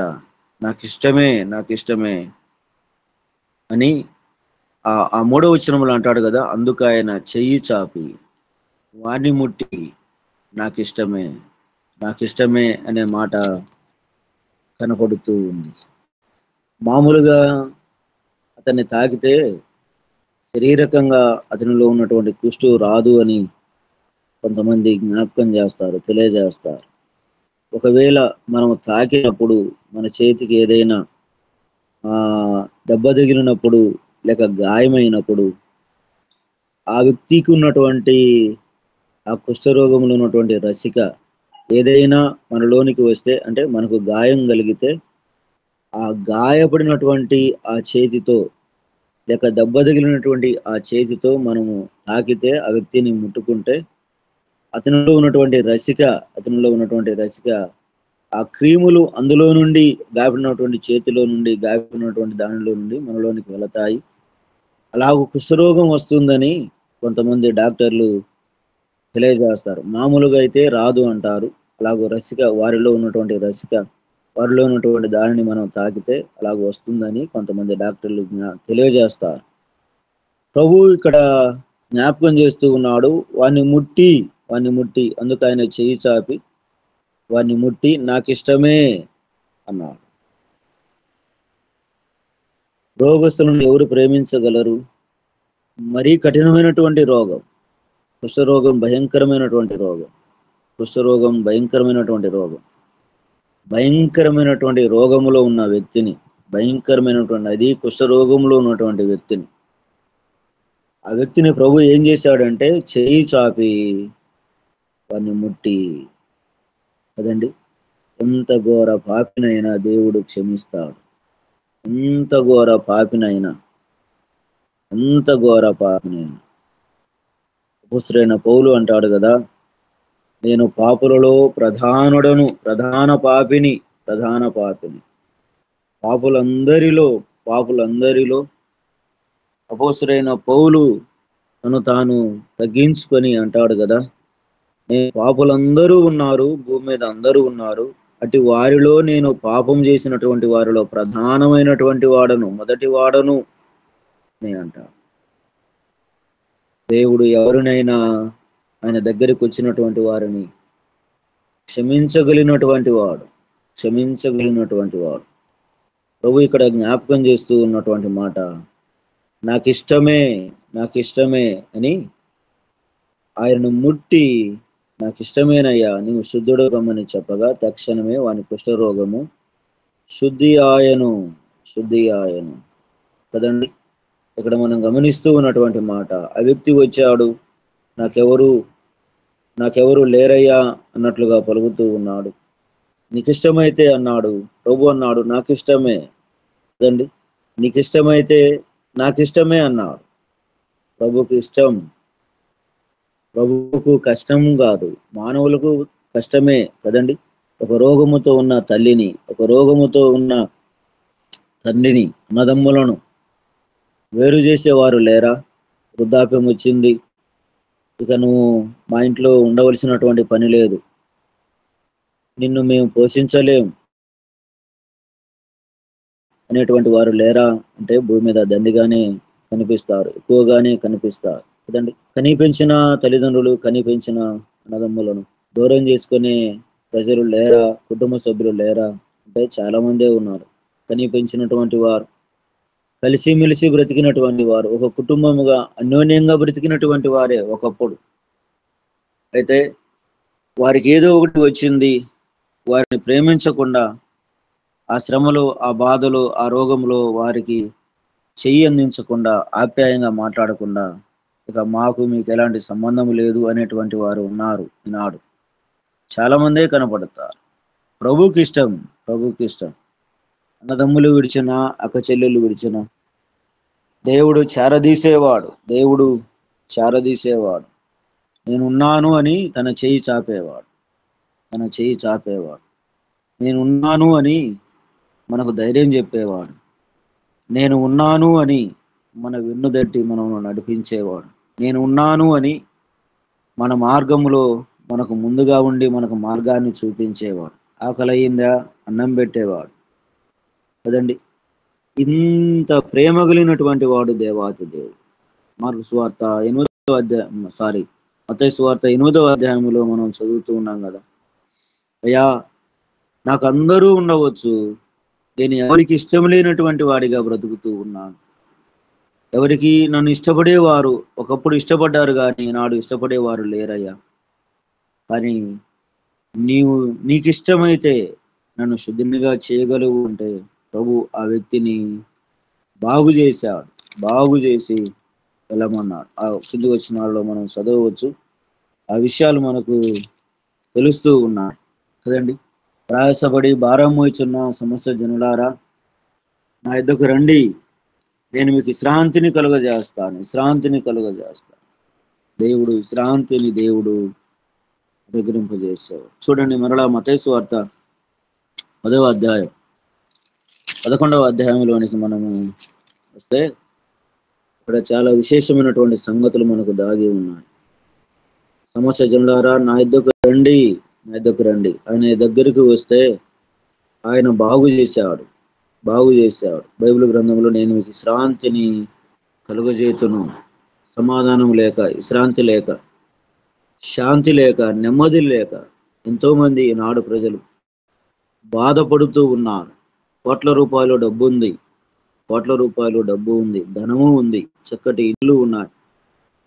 నాకిష్టమే అని ఆ 3వ వచనంలో అంటాడు కదా. అందుకు ఆయన చెయ్యి చాపి వాణ్ణి ముట్టి నాకిష్టమే అనే మాట కనపడుతూ ఉంది. మామూలుగా అతన్ని తాకితే శరీరకంగా అతనిలో ఉన్నటువంటి కుష్టు రాదు అని కొంతమంది జ్ఞాపకం చేస్తారు, తెలియజేస్తారు. ఒకవేళ మనం తాకినప్పుడు మన చేతికి ఏదైనా దెబ్బ తగిలినప్పుడు లేక గాయమైనప్పుడు ఆ వ్యక్తికి ఉన్నటువంటి ఆ కుష్ఠరోగంలో ఉన్నటువంటి రసిక ఏదైనా మనలోనికి వస్తే, అంటే మనకు గాయం కలిగితే ఆ గాయపడినటువంటి ఆ చేతితో లేక దెబ్బ తగిలినటువంటి ఆ చేతితో మనము తాకితే ఆ వ్యక్తిని ముట్టుకుంటే అతనిలో ఉన్నటువంటి రసిక ఆ క్రీములు అందులో నుండి గాయపడినటువంటి చేతిలో నుండి గాయపడినటువంటి దానిలో నుండి మనలోనికి వెళతాయి. అలాగూ కుష్ఠరోగం వస్తుందని కొంతమంది డాక్టర్లు తెలియజేస్తారు. మామూలుగా అయితే రాదు అంటారు. అలాగూ వారిలో ఉన్నటువంటి దానిని మనం తాకితే అలాగ వస్తుందని కొంతమంది డాక్టర్లు తెలియజేస్తారు. ప్రభు ఇక్కడ జ్ఞాపకం చేస్తూ ఉన్నాడు. వాణ్ణి ముట్టి అందుకు ఆయన చెయ్యి చాపి వాణ్ణి ముట్టి నాకిష్టమే అన్నాడు. రోగస్తులను ఎవరు ప్రేమించగలరు? మరీ కఠినమైనటువంటి రోగం, కుష్ఠరోగం భయంకరమైనటువంటి రోగం. కుష్ఠరోగం భయంకరమైనటువంటి రోగం. భయంకరమైనటువంటి రోగములో ఉన్న వ్యక్తిని, భయంకరమైనటువంటి కుష్ఠరోగంలో ఉన్నటువంటి వ్యక్తిని, ఆ వ్యక్తిని ప్రభు ఏం చేశాడంటే చేయి చాపి వాడిని ముట్టి, కదండి, ఎంత ఘోర పాపినైనా దేవుడు క్షమిస్తాడు. ఎంత ఘోర పాపినైనా అపొస్తలుడైన పౌలు అంటాడు కదా, నేను పాపులలో ప్రధాన పాపిని. పాపులందరిలో అపొస్తలుడైన పౌలు తను తాను తగ్గించుకొని అంటాడు కదా, పాపులందరూ ఉన్నారు, భూమి మీద అందరూ ఉన్నారు, అటు వారిలో నేను పాపం చేసినటువంటి వారిలో ప్రధానమైనటువంటి వాడను, మొదటి వాడను అని అంటాడు. దేవుడు ఎవరినైనా ఆయన దగ్గరికి వచ్చినటువంటి వారిని క్షమించగలిగినటువంటి వాడు. ప్రభు ఇక్కడ జ్ఞాపకం చేస్తూ ఉన్నటువంటి మాట, నాకిష్టమే అని ఆయనను ముట్టి, నాకిష్టమేనయ్యా నీవు శుద్ధుడు కమ్మని చెప్పగా తక్షణమే వాని కుష్ఠరోగము శుద్ధి ఆయను. కదండి, ఇక్కడ మనం గమనిస్తూ ఉన్నటువంటి మాట, ఆ వ్యక్తి వచ్చాడు, నాకెవరు లేరయ్యా అన్నట్లుగా పలుకుతూ ఉన్నాడు. నీకిష్టమైతే అన్నాడు. ప్రభు అన్నాడు నాకిష్టమే. కదండి, నీకిష్టమైతే నాకిష్టమే అన్నాడు. ప్రభువుకు కష్టం కాదు, మానవులకు కష్టమే కదండి. ఒక రోగముతో ఉన్న తల్లిని, ఒక రోగముతో ఉన్న తండ్రిని, అన్నదమ్ములను వేరు చేసేవారు లేరా? వృద్ధాప్యం వచ్చింది, ఇక నువ్వు మా ఇంట్లో ఉండవలసినటువంటి పని లేదు, నిన్ను మేము పోషించలేం అనేటువంటి వారు లేరా అంటే భూమి మీద దండిగానే కనిపిస్తారు, ఎక్కువగానే కనిపిస్తారు కదండి. కనిపించిన తల్లిదండ్రులు, కనిపించిన అన్నదమ్ములను దూరం చేసుకునే ప్రజలు లేరా? కుటుంబ సభ్యులు లేరా అంటే చాలా మందే ఉన్నారు. కనిపించినటువంటి వారు, కలిసిమెలిసి బ్రతికినటువంటి వారు, ఒక కుటుంబముగా అన్యోన్యంగా బ్రతికినటువంటి వారే ఒకప్పుడు. అయితే వారికి ఏదో ఒకటి వచ్చింది, వారిని ప్రేమించకుండా ఆ శ్రమలో, ఆ బాధలో, ఆ రోగంలో వారికి చెయ్యి అందించకుండా, ఆప్యాయంగా మాట్లాడకుండా, ఇక మాకు మీకు ఎలాంటి సంబంధం లేదు అనేటువంటి వారు ఉన్నారు ఈనాడు. చాలా మందే కనపడతారు. ప్రభుకి ఇష్టం. అన్నదమ్ములు విడిచిన, అక్క చెల్లెలు విడిచిన దేవుడు చేరదీసేవాడు. నేనున్నాను అని తన చెయ్యి చాపేవాడు. నేనున్నాను అని మనకు ధైర్యం చెప్పేవాడు. నేను ఉన్నాను అని మన వెన్నుదట్టి మనము నడిపించేవాడు. నేను ఉన్నాను అని మన మార్గంలో మనకు ముందుగా ఉండి మనకు మార్గాన్ని చూపించేవాడు. ఆకలయ్యిందా అన్నం పెట్టేవాడు కదండి. ఇంత ప్రేమ కలిగినటువంటి వాడు దేవాతి దేవుడు. మత్తయి సువార్త 8వ అధ్యాయంలో మనం చదువుతూ ఉన్నాం కదా, అయ్యా నాకు అందరూ ఉండవచ్చు, నేను ఎవరికి ఇష్టం లేనటువంటి వాడిగా బ్రతుకుతూ ఉన్నాను. ఎవరికి నన్ను ఇష్టపడేవారు ఒకప్పుడు ఇష్టపడ్డారు, కానీ నాడు ఇష్టపడేవారు లేరయ్యా. కానీ నీకు ఇష్టమైతే నన్ను శుద్ధినిగా చేయగలవు అంటే ప్రభు ఆ వ్యక్తిని బాగు చేసి వెళ్ళమన్నాడు. ఆ కింది వచనాల్లో మనం చదవవచ్చు. ఆ విషయాలు మనకు తెలుస్తూ ఉన్నాయి కదండి. ప్రయాసపడి భారం మోయుచున్న సమస్త జనులారా, నా యొద్దకు రండి, నేను మీకు విశ్రాంతిని కలుగజేస్తాను, విశ్రాంతిని కలుగజేస్తాను. దేవుడు విశ్రాంతిని దేవుడు అనుగ్రహింపజేశాడు. చూడండి మరలా మత్తయి సువార్త 10వ అధ్యాయం 11వ అధ్యాయంలోనికి మనము వస్తే ఇక్కడ చాలా విశేషమైనటువంటి సంగతులు మనకు దాగి ఉన్నాయి. సమస్య జనులారా నా యొద్దకు రండి, నా యొద్దకు రండి. ఆయన దగ్గరికి వస్తే ఆయన బాగు చేశాడు. బైబిల్ గ్రంథంలో నేను మీకు విశ్రాంతిని కలుగజేతును. సమాధానం లేక, విశ్రాంతి లేక, శాంతి లేక, నెమ్మది లేక ఎంతో మంది ఈనాడు ప్రజలు బాధపడుతూ ఉన్నారు. కోట్ల రూపాయలు డబ్బు ఉంది, ధనము ఉంది, చక్కటి ఇల్లు ఉన్నాయి,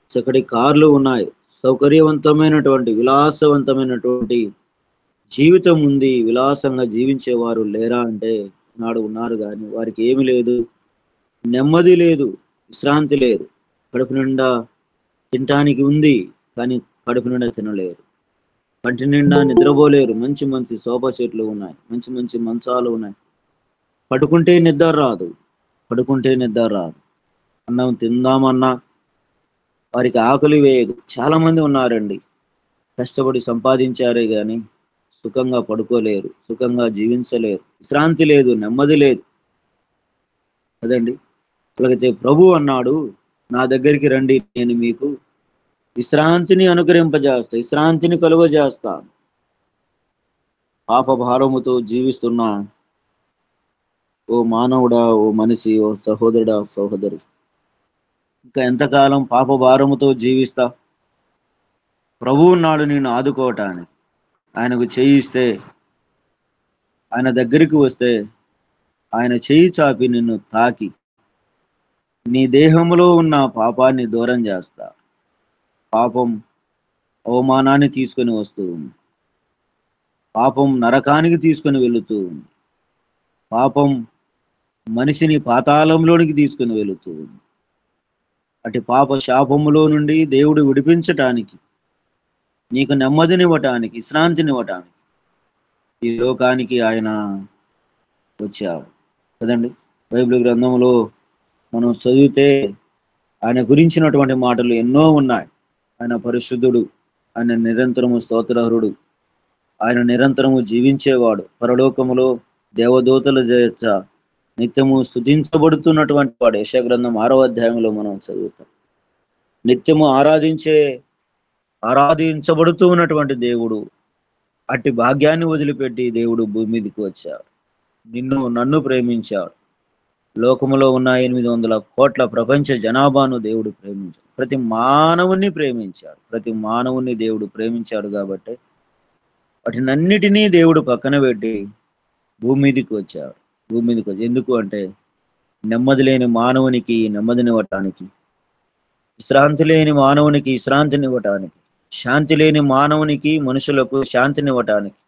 చక్కటి కార్లు ఉన్నాయి, సౌకర్యవంతమైనటువంటి విలాసవంతమైనటువంటి జీవితం ఉంది. విలాసంగా జీవించేవారు లేరా అంటే నాడు ఉన్నారు, కానీ వారికి ఏమి లేదు, నెమ్మది లేదు, విశ్రాంతి లేదు. కడుపు నిండా తినటానికి ఉంది, కానీ కడుపు నిండా తినలేరు. కంటి నిండా నిద్రపోలేరు. మంచి మంచి సోఫా సెట్లు ఉన్నాయి, మంచి మంచి మంచాలు ఉన్నాయి. పడుకుంటే నిద్ర రాదు. అన్నం తిందామన్నా వారికి ఆకలి వేయదు. చాలా మంది ఉన్నారండి, కష్టపడి సంపాదించారే గాని సుఖంగా పడుకోలేరు, సుఖంగా జీవించలేరు. విశ్రాంతి లేదు, నెమ్మది లేదు కదండి. అలాగైతే ప్రభు అన్నాడు, నా దగ్గరికి రండి, నేను మీకు విశ్రాంతిని అనుగ్రహింపజేస్తా, విశ్రాంతిని కలుగజేస్తాను. పాప భారముతో జీవిస్తున్నా ఓ మానవుడా, ఓ మనిషి, ఓ సహోదరుడా, సహోదరి, ఇంకా ఎంతకాలం పాప భారముతో జీవిస్తా? ప్రభు ఉన్నాడు నిన్ను ఆదుకోవటానికి. ఆయనకు చేయిస్తే, ఆయన దగ్గరికి వస్తే, ఆయన చేయి చాపి నిన్ను తాకి నీ దేహంలో ఉన్న పాపాన్ని దూరం చేస్తా. పాపం అవమానాన్ని తీసుకొని వస్తూ ఉంది, పాపం నరకానికి తీసుకొని వెళుతూ ఉంది, పాపం మనిషిని పాతాళంలోనికి తీసుకొని వెళుతూ ఉంది. అటు పాప శాపములో నుండి దేవుడు విడిపించటానికి, నీకు నెమ్మదినివ్వటానికి, విశ్రాంతినివ్వటానికి ఈ లోకానికి ఆయన వచ్చాడు కదండి. బైబిల్ గ్రంథంలో మనం చదివితే ఆయన గురించినటువంటి మాటలు ఎన్నో ఉన్నాయి. ఆయన పరిశుద్ధుడు, ఆయన నిరంతరము స్తోత్రార్హుడు, ఆయన నిరంతరము జీవించేవాడు, పరలోకములో దేవదూతల చేత నిత్యము స్తుతించబడుతున్నటువంటి వాడు. యెషయా గ్రంథం 6వ అధ్యాయంలో మనం చదువుతాం. నిత్యము ఆరాధించబడుతూ ఉన్నటువంటి దేవుడు, అట్టి భాగ్యాన్ని వదిలిపెట్టి దేవుడు భూమి మీదకి వచ్చాడు. నన్ను ప్రేమించాడు. లోకములో ఉన్న 800 కోట్ల ప్రపంచ జనాభాను దేవుడు ప్రేమించాడు. ప్రతి మానవుణ్ణి దేవుడు ప్రేమించాడు కాబట్టి వాటినన్నిటినీ దేవుడు పక్కన పెట్టి భూమి మీదకి వచ్చాడు. ఎందుకు అంటే నెమ్మది లేని మానవునికి నెమ్మదినివ్వటానికి, విశ్రాంతి లేని మానవునికి విశ్రాంతినివ్వటానికి, శాంతి లేని మానవునికి మనుషులకు శాంతినివ్వటానికి,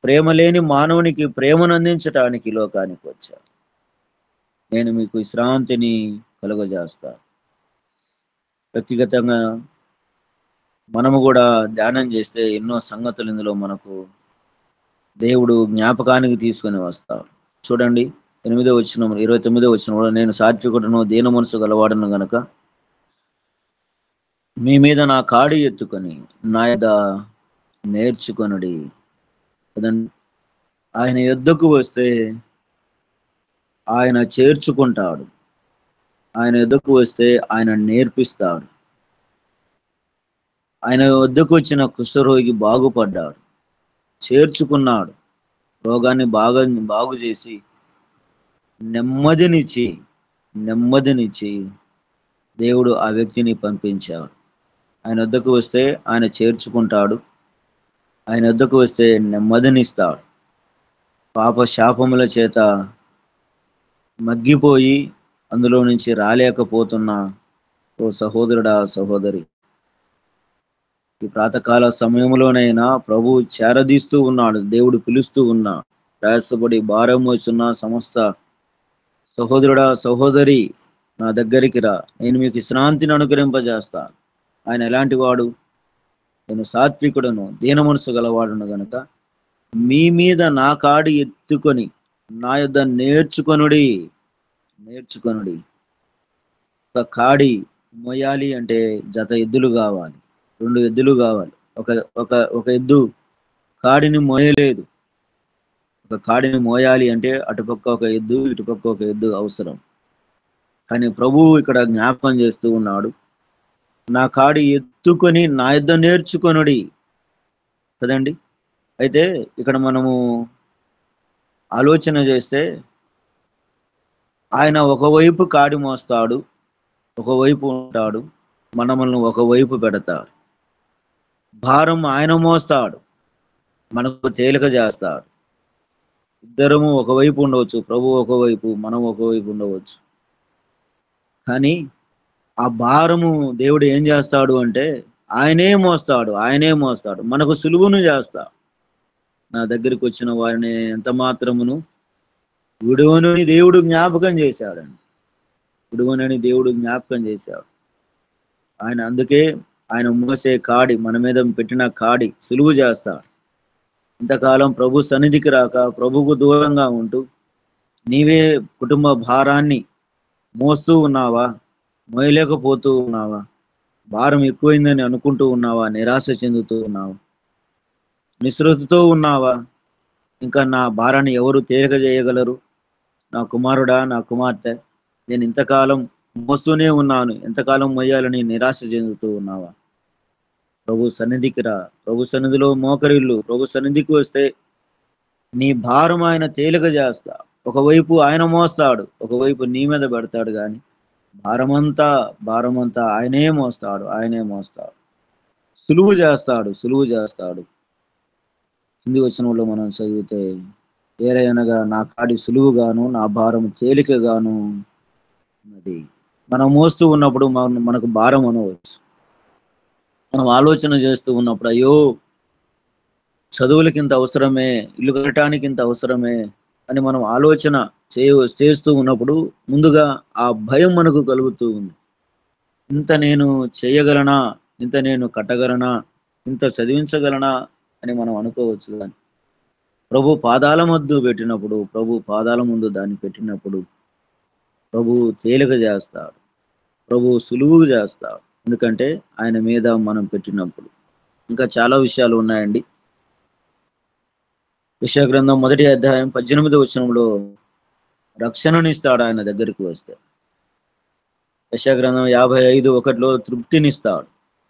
ప్రేమ లేని మానవునికి ప్రేమను అందించటానికి లోకానికి వచ్చాడు. నేను మీకు విశ్రాంతిని కలుగజేస్తాను. వ్యక్తిగతంగా మనము కూడా ధ్యానం చేస్తే ఎన్నో సంగతులు ఇందులో మనకు దేవుడు జ్ఞాపకానికి తీసుకొని వస్తాడు. చూడండి 8వ వచనం, 29వ వచనం, నేను సాత్వికుడను, దీన మనసు గలవాడను గనక మీ మీద నా కాడి ఎత్తుకొని నా యొద్ద నేర్చుకొనుడి కదండి. ఆయన యొద్దకు వస్తే ఆయన చేర్చుకుంటాడు, ఆయన యొద్దకు వస్తే ఆయన నేర్పిస్తాడు. ఆయన వద్దకు వచ్చిన కుష్ఠరోగి బాగుపడ్డాడు, చేర్చుకున్నాడు, రోగాన్ని బాగు చేసి నెమ్మదినిచ్చి దేవుడు ఆ వ్యక్తిని పంపించాడు. ఆయన వద్దకు వస్తే ఆయన చేర్చుకుంటాడు, ఆయన వద్దకు వస్తే నెమ్మదినిస్తాడు. పాప శాపముల చేత మగ్గిపోయి అందులో నుంచి రాలేకపోతున్న ఓ సహోదరుడా, సహోదరి, ఈ ప్రాతకాల సమయంలోనైనా ప్రభు చేరదీస్తూ ఉన్నాడు. దేవుడు పిలుస్తూ ఉన్నా, ప్రయాసపడి భారం వచ్చున్న సమస్త సహోదరుడా, సహోదరి, నా దగ్గరికి రా, నేను మీకు విశ్రాంతిని అనుగ్రహింపజేస్తా. ఆయన ఎలాంటి వాడు? నేను సాత్వికుడను, దీన మనసు గలవాడును గనుక మీ మీద నా కాడి ఎత్తుకొని నా యొద్ద నేర్చుకొనుడి. నేర్చుకొనుడి. ఒక కాడి మోయాలి అంటే జత ఎద్దులు కావాలి, 2 ఎద్దులు కావాలి. ఒక ఒక ఒక ఎద్దు కాడిని మోయలేదు. ఒక కాడిని మోయాలి అంటే అటుపక్క ఒక ఎద్దు, ఇటుపక్క ఒక ఎద్దు అవసరం. కానీ ప్రభువు ఇక్కడ జ్ఞాపకం చేస్తూ ఉన్నాడు, నా కాడి ఎత్తుకొని నా యొద్ద నేర్చుకొనుడి కదండి. అయితే ఇక్కడ మనము ఆలోచన చేస్తే ఆయన ఒకవైపు కాడి మోస్తాడు, ఒకవైపు ఉంటాడు, మనల్ని ఒకవైపు పెడతాడు. భారం ఆయన మోస్తాడు, మనకు తేలిక చేస్తాడు. ఇద్దరము ఒకవైపు ఉండవచ్చు, ప్రభు ఒకవైపు, మనం ఒకవైపు ఉండవచ్చు. కానీ ఆ భారము దేవుడు ఏం చేస్తాడు అంటే ఆయనే మోస్తాడు, ఆయనే మోస్తాడు, మనకు సులువును చేస్తాడు. నా దగ్గరికి వచ్చిన వారిని ఎంత మాత్రమును విడువనని దేవుడు జ్ఞాపకం చేశాడండి. విడువనని దేవుడు జ్ఞాపకం చేశాడు. ఆయన అందుకే ఆయన మోసే కాడి, మన మీద పెట్టిన కాడి సులువు చేస్తాడు. ఇంతకాలం ప్రభు సన్నిధికి రాక, ప్రభుకు దూరంగా ఉంటూ నీవే కుటుంబ భారాన్ని మోస్తూ ఉన్నావా? మోయలేకపోతూ ఉన్నావా? భారం ఎక్కువైందని అనుకుంటూ ఉన్నావా? నిరాశ చెందుతూ ఉన్నావా? నిస్సృతితో ఉన్నావా? ఇంకా నా భారాన్ని ఎవరు తేలిక చేయగలరు? నా కుమారుడా, నా కుమార్తె, నేను ఇంతకాలం మోస్తూనే ఉన్నాను, ఎంతకాలం మోయాలని నిరాశ చెందుతూ ఉన్నావా? ప్రభు సన్నిధికి రా, ప్రభు సన్నిధిలో మోకరిల్లు. ప్రభు సన్నిధికి వస్తే నీ భారం ఆయన తేలిక చేస్తా. ఒకవైపు ఆయన మోస్తాడు, ఒకవైపు నీ మీద పెడతాడు. కానీ భారమంతా ఆయనే మోస్తాడు, ఆయనే మోస్తాడు. సులువు చేస్తాడు, సులువు చేస్తాడు. కింది వచనంలో మనం చదివితే, ఏలయనగా నా కాడి సులువుగాను నా భారం తేలికగాను ఉన్నది. మనం మోస్తూ ఉన్నప్పుడు మనకు భారం అనవచ్చు. మనం ఆలోచన చేస్తూ ఉన్నప్పుడు, అయ్యో చదువులకి ఇంత అవసరమే, ఇల్లు కట్టడానికి ఇంత అవసరమే అని మనం ఆలోచన చేస్తూ ఉన్నప్పుడు ముందుగా ఆ భయం మనకు కలుగుతూ ఉంది. ఇంత నేను చేయగలనా, ఇంత నేను కట్టగలనా, ఇంత చదివించగలనా అని మనం అనుకోవచ్చు. కానీ ప్రభు పాదాల ముందు పెట్టినప్పుడు, ప్రభు పాదాల ముందు దాన్ని పెట్టినప్పుడు ప్రభు తేలిక చేస్తాడు, ప్రభు సులువు చేస్తాడు. ఎందుకంటే ఆయన మీద మనం పెట్టినప్పుడు. ఇంకా చాలా విషయాలు ఉన్నాయండి. యెషయా గ్రంథం 1వ అధ్యాయం 18వ వచనంలో రక్షణనిస్తాడు ఆయన దగ్గరికి వస్తే. యెషయా గ్రంథం 55:1లో తృప్తినిస్తాడు.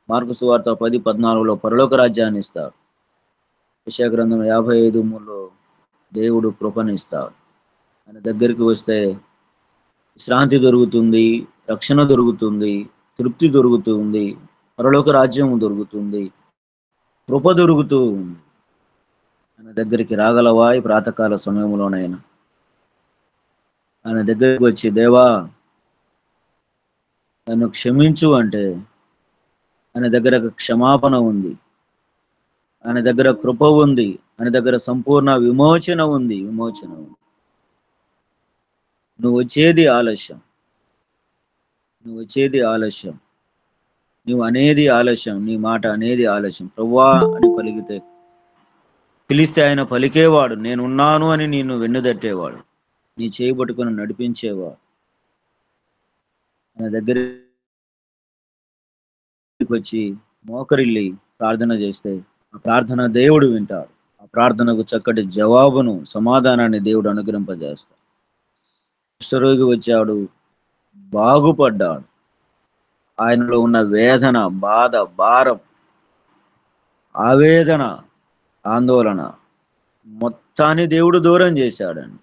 మార్కు సువార్త 10:14లో పరలోక రాజ్యాన్ని ఇస్తాడు. యెషయా గ్రంథం 55:3లో దేవుడు కృపనిస్తాడు. ఆయన దగ్గరికి వస్తే విశ్రాంతి దొరుకుతుంది, రక్షణ దొరుకుతుంది, తృప్తి దొరుకుతుంది, పరలోక రాజ్యం దొరుకుతుంది, కృప దొరుకుతూ ఉంది. ఆయన దగ్గరికి రాగలవా ఈ ప్రాతకాల సమయంలోనైనా? ఆయన దగ్గరికి వచ్చి, దేవా నన్ను క్షమించు అంటే ఆయన దగ్గర క్షమాపణ ఉంది, ఆయన దగ్గర కృప ఉంది, ఆయన దగ్గర సంపూర్ణ విమోచన ఉంది. నువ్వు వచ్చేది ఆలస్యం, నువ్వు అనేది ఆలస్యం, నీ మాట అనేది ఆలస్యం. ప్రభువా అని పిలిస్తే ఆయన పలికేవాడు, నేనున్నాను అని నిన్ను వెన్నుదట్టేవాడు, నీ చేయి పట్టుకొని నడిపించేవాడు. ఆయన దగ్గరికి వచ్చి మోకరిల్లి ప్రార్థన చేస్తే ఆ ప్రార్థన దేవుడు వింటాడు. ఆ ప్రార్థనకు చక్కటి జవాబును, సమాధానాన్ని దేవుడు అనుగ్రహింపజేస్తాడు. కుష్ఠరోగి వచ్చాడు, బాగుపడ్డాడు. ఆయనలో ఉన్న వేదన, బాధ, భారం, ఆవేదన, ఆందోళన మొత్తాన్ని దేవుడు దూరం చేశాడండి.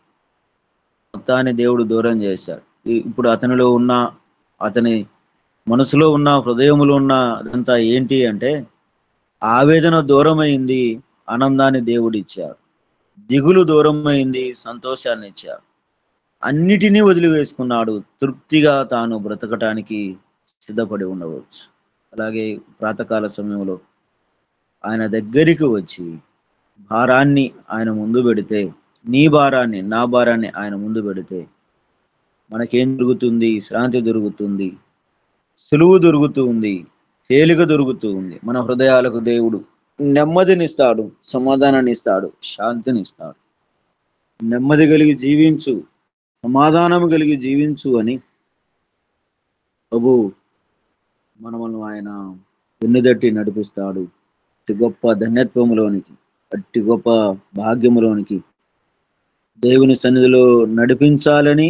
ఇప్పుడు అతనిలో ఉన్న, అతని మనసులో ఉన్న, హృదయంలో ఉన్న అదంతా ఏంటి అంటే ఆవేదన దూరమైంది, ఆనందాన్ని దేవుడు ఇచ్చాడు. దిగులు దూరమైంది, సంతోషాన్ని ఇచ్చాడు. అన్నిటినీ వదిలివేసుకున్నాడు, తృప్తిగా తాను బ్రతకటానికి సిద్ధపడి ఉండవచ్చు. అలాగే ప్రాతకాల సమయంలో ఆయన దగ్గరికి వచ్చి భారాన్ని ఆయన ముందు పెడితే, నీ భారాన్ని, నా భారాన్ని ఆయన ముందు పెడితే మనకేం దొరుకుతుంది? శాంతి దొరుకుతుంది, సులువు దొరుకుతుంది, తేలిక దొరుకుతుంది. మన హృదయాలకు దేవుడు నెమ్మదినిస్తాడు, సమాధానాన్ని ఇస్తాడు, శాంతినిస్తాడు. నెమ్మది కలిగి జీవించు, సమాధానము కలిగి జీవించు అని ప్రభు మనలను ఆయన వెన్నుదట్టి నడిపిస్తాడు. అట్టి గొప్ప ధన్యత్వములోనికి, అట్టి గొప్ప భాగ్యములోనికి దేవుని సన్నిధిలో నడిపించాలని,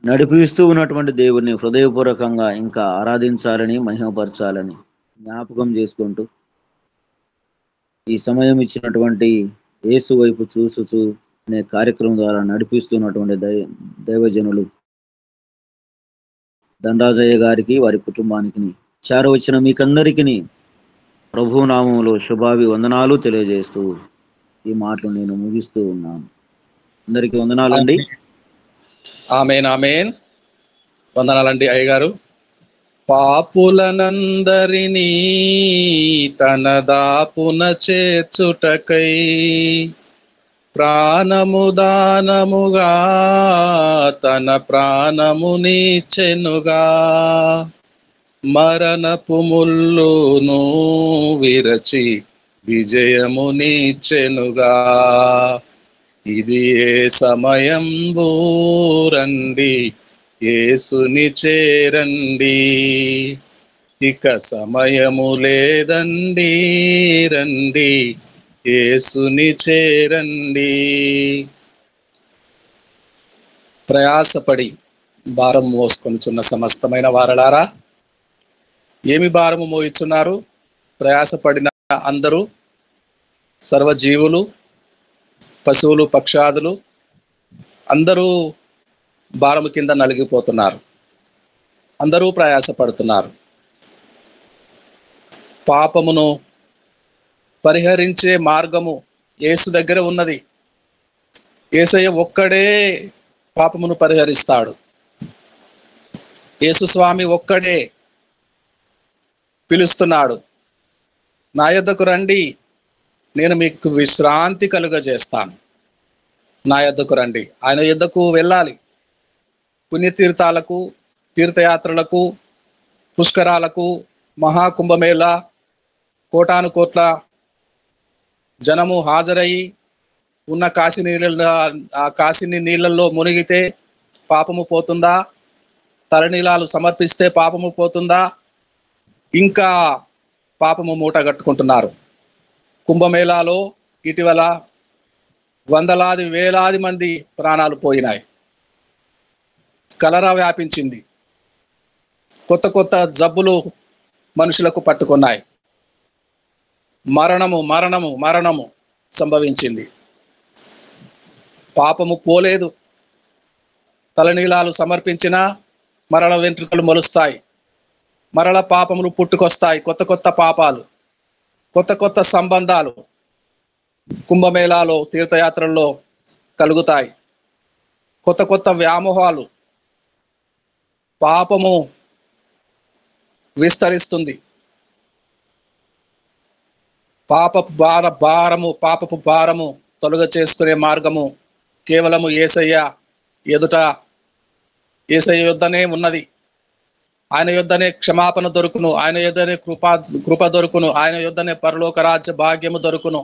నడిపిస్తూ ఉన్నటువంటి దేవుని హృదయపూర్వకంగా ఇంకా ఆరాధించాలని, మహిమపరచాలని జ్ఞాపకం చేసుకుంటూ ఈ సమయం ఇచ్చినటువంటి యేసు వైపు చూస్తూ అనే కార్యక్రమం ద్వారా నడిపిస్తున్నటువంటి దైవజనులు దండాజయ్య గారికి, వారి కుటుంబానికి, చేరవచ్చిన మీకందరికీ ప్రభు నామములో శుభావి వందనాలు తెలియజేస్తూ ఈ మాటలు నేను ముగిస్తూ ఉన్నాను. అందరికీ వందనాలండి. ఆమేన్, ఆమేన్. వందనాలండి అయ్యగారు. పాపులనందరినీ తన దాపున చేర్చుటకై ప్రాణము దానముగా తన ప్రాణమునిచ్చెనుగా, మరణపు ముల్లును విరచి విజయమునిచ్చెనుగా. ఇది ఏ సమయంబు రండి, యేసుని చేరండి, ఇక సమయము లేదండి, రండి యేసుని చేరండి. ప్రయాసపడి భారం మోసుకొనుచున్న సమస్తమైన వారలారా, ఏమి భారము మోయిచున్నారు? ప్రయాసపడిన అందరూ, సర్వజీవులు, పశువులు, పక్షాదులు అందరూ భారము కింద నలిగిపోతున్నారు. అందరూ ప్రయాసపడుతున్నారు. పాపమును పరిహరించే మార్గము యేసు దగ్గర ఉన్నది. యేసయ్య ఒక్కడే పాపమును పరిహరిస్తాడు. యేసు స్వామి ఒక్కడే పిలుస్తున్నాడు, నా యొద్దకు రండి, నేను మీకు విశ్రాంతి కలుగజేస్తాను. నా యొద్దకు రండి. ఆయన యొద్దకు వెళ్ళాలి. పుణ్యతీర్థాలకు, తీర్థయాత్రలకు, పుష్కరాలకు, మహాకుంభమేళ, కోటాను కోట్ల జనము హాజరయ్యి ఉన్న కాశీని నీళ్ళల్లో మునిగితే పాపము పోతుందా? తలనీలాలు సమర్పిస్తే పాపము పోతుందా? ఇంకా పాపము మూట కట్టుకుంటున్నారు. కుంభమేళాలో ఇటీవల వందలాది వేలాది మంది ప్రాణాలు పోయినాయి. కలరా వ్యాపించింది. కొత్త కొత్త జబ్బులు మనుషులకు పట్టుకున్నాయి. మరణము మరణము మరణము సంభవించింది. పాపము పోలేదు. తలనీలాలు సమర్పించినా మరల వెంట్రుకలు మొలుస్తాయి. మరల పాపములు పుట్టుకొస్తాయి. కొత్త కొత్త పాపాలు, కొత్త కొత్త సంబంధాలు కుంభమేళాలో, తీర్థయాత్రల్లో కలుగుతాయి. కొత్త కొత్త వ్యామోహాలు. పాపము విస్తరిస్తుంది. పాపపు భారము తొలగ చేసుకునే మార్గము కేవలము యేసయ్య ఎదుట, యేసయ్య యొద్దనే ఉన్నది. ఆయన యొద్దనే క్షమాపణ దొరుకును. ఆయన యొద్దనే కృప దొరుకును. ఆయన యొద్దనే పరలోక రాజ్య భాగ్యము దొరుకును.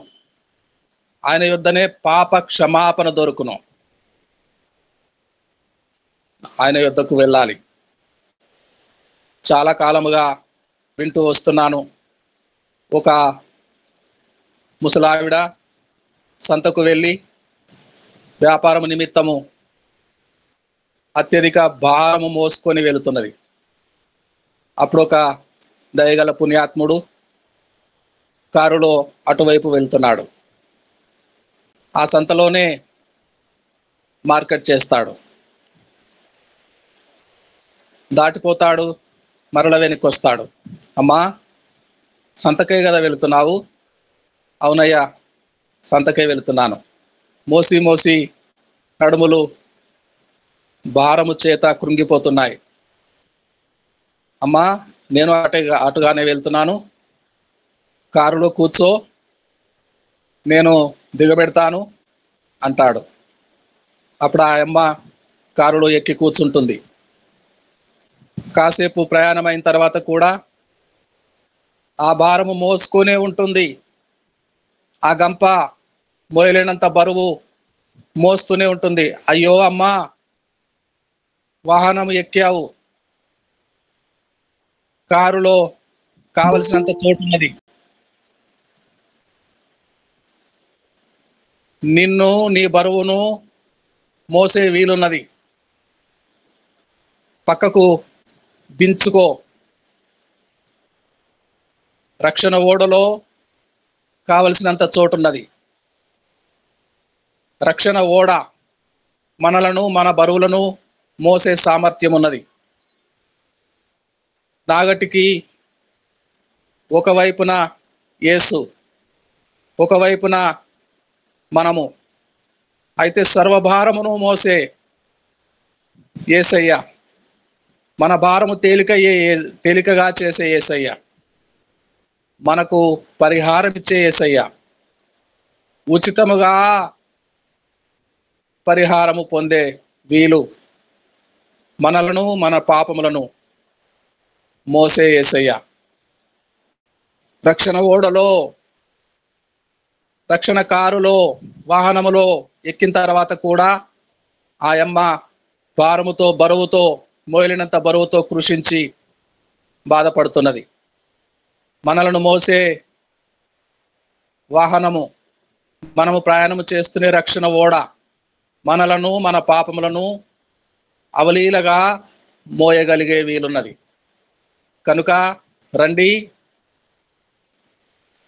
ఆయన యొద్దనే పాప క్షమాపణ దొరుకును. ఆయన యొద్దకు వెళ్ళాలి. చాలా కాలముగా వింటూ వస్తున్నాను. ఒక ముసలావిడ సంతకు వెళ్ళి వ్యాపారము నిమిత్తము అత్యధిక భారము మోసుకొని వెళుతున్నది. అప్పుడు ఒక దయగల పుణ్యాత్ముడు కారులో అటువైపు వెళ్తున్నాడు. ఆ సంతలోనే మార్కెట్ చేస్తాడు. దాటిపోతాడు, మరల వెనక్కి వస్తాడు. అమ్మా, సంతకే కదా వెళుతున్నావు? అవునయ్యా, సంతకే వెళుతున్నాను. మోసి మోసి నడుములు భారము చేత కృంగిపోతున్నాయి. అమ్మా, నేను అటుగానే వెళ్తున్నాను, కారులో కూర్చో, నేను దిగబెడతాను అంటాడు. అప్పుడు ఆ అమ్మ కారులో ఎక్కి కూర్చుంటుంది. కాసేపు ప్రయాణం అయిన తర్వాత కూడా ఆ భారము మోసుకొనే ఉంటుంది. ఆ గంప మోయలేనంత బరువు మోస్తూనే ఉంటుంది. అయ్యో అమ్మా, వాహనం ఎక్కావు, కారులో కావలసినంత చోటున్నది, నిన్ను నీ బరువును మోసే వీలున్నది, పక్కకు దించుకో. రక్షణ ఓడలో కావలసినంత చోటున్నది. రక్షణ ఓడ మనలను, మన బరువులను మోసే సామర్థ్యం ఉన్నది. నాగటికి ఒకవైపున యేసు, ఒకవైపున మనము. అయితే సర్వభారమును మోసే యేసయ్య, మన భారము తేలికగా చేసే యేసయ్య, మనకు పరిహారం ఇచ్చే యేసయ్య, ఉచితముగా పరిహారము పొందే వీలు, మనలను, మన పాపములను మోసే యేసయ్య. రక్షణ ఓడలో, రక్షణ కారులో, వాహనములో ఎక్కిన తర్వాత కూడా ఆయమ్మ భారముతో, బరువుతో, మోయలినంత బరువుతో కృషించి బాధపడుతున్నది. మనలను మోసే వాహనము, మనము ప్రయాణము చేస్తున్న రక్షణ ఓడ మనలను, మన పాపములను అవలీలగా మోయగలిగే వీలున్నది. కనుక రండి,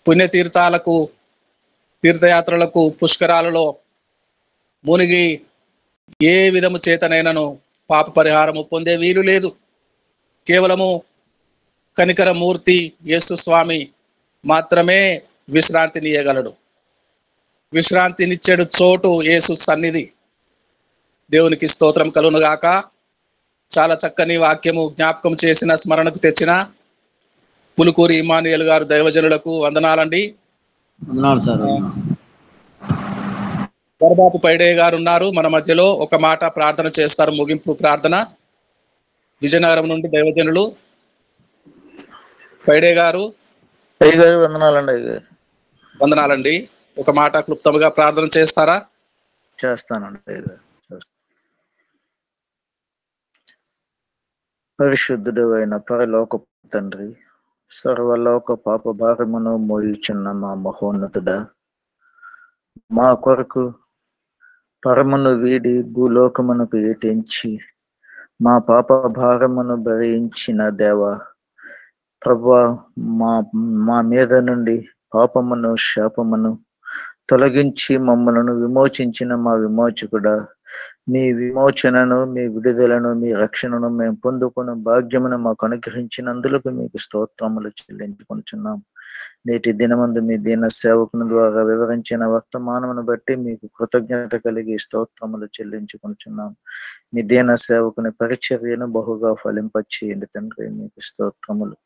పుణ్యతీర్థాలకు, తీర్థయాత్రలకు, పుష్కరాలలో మునిగి ఏ విధము చేతనైనను పాప పరిహారము పొందే వీలు లేదు. కేవలము కనికరమూర్తి యేసు స్వామి మాత్రమే విశ్రాంతినియగలడు. విశ్రాంతినిచ్చేడు చోటు యేసు సన్నిధి. దేవునికి స్తోత్రం కలుగునుగాక. చాలా చక్కని వాక్యము జ్ఞాపకం చేసిన, స్మరణకు తెచ్చిన పులుకూరి ఇమ్మానుయేల్ గారు దైవజనులకు వందనాలండి. వందనాలు సార్. వరబాబు పైడే గారు ఉన్నారు మన మధ్యలో. ఒక మాట ప్రార్థన చేస్తారు, ముగింపు ప్రార్థన. విజయనగరం నుండి దైవజనులు పైడే గారు. వందనాలండి. వందనాలండి. ఒక మాట క్లుప్తముగా ప్రార్థన చేస్తారా? చేస్తానండి. పరిశుద్ధుడు అయిన పరలోక తండ్రి, సర్వలోక పాప భారమును మోయుచున్న మా మహోన్నతుడా, మా కొరకు పరమును వీడి భూలోకమునకు తెంచి మా పాప భారమును భరించిన దేవా, ప్రభువా, మా మీద నుండి పాపమును, శాపమును తొలగించి మమ్మలను విమోచించిన మా విమోచకుడా, మీ విమోచనను, మీ విడుదలను, మీ రక్షణను మేము పొందుకున్న భాగ్యమును మాకు అనుగ్రహించినందులకు మీకు స్తోత్రములు చెల్లించుకొనుచున్నాం. నేటి దినమందు మీ దీన సేవకుని ద్వారా వివరించిన వర్తమానమును బట్టి మీకు కృతజ్ఞత కలిగి స్తోత్రములు చెల్లించుకొనుచున్నాం. మీ దీన సేవకుని పరిచర్యను బహుగా ఫలింపచేయండి తండ్రి, మీకు స్తోత్రములు.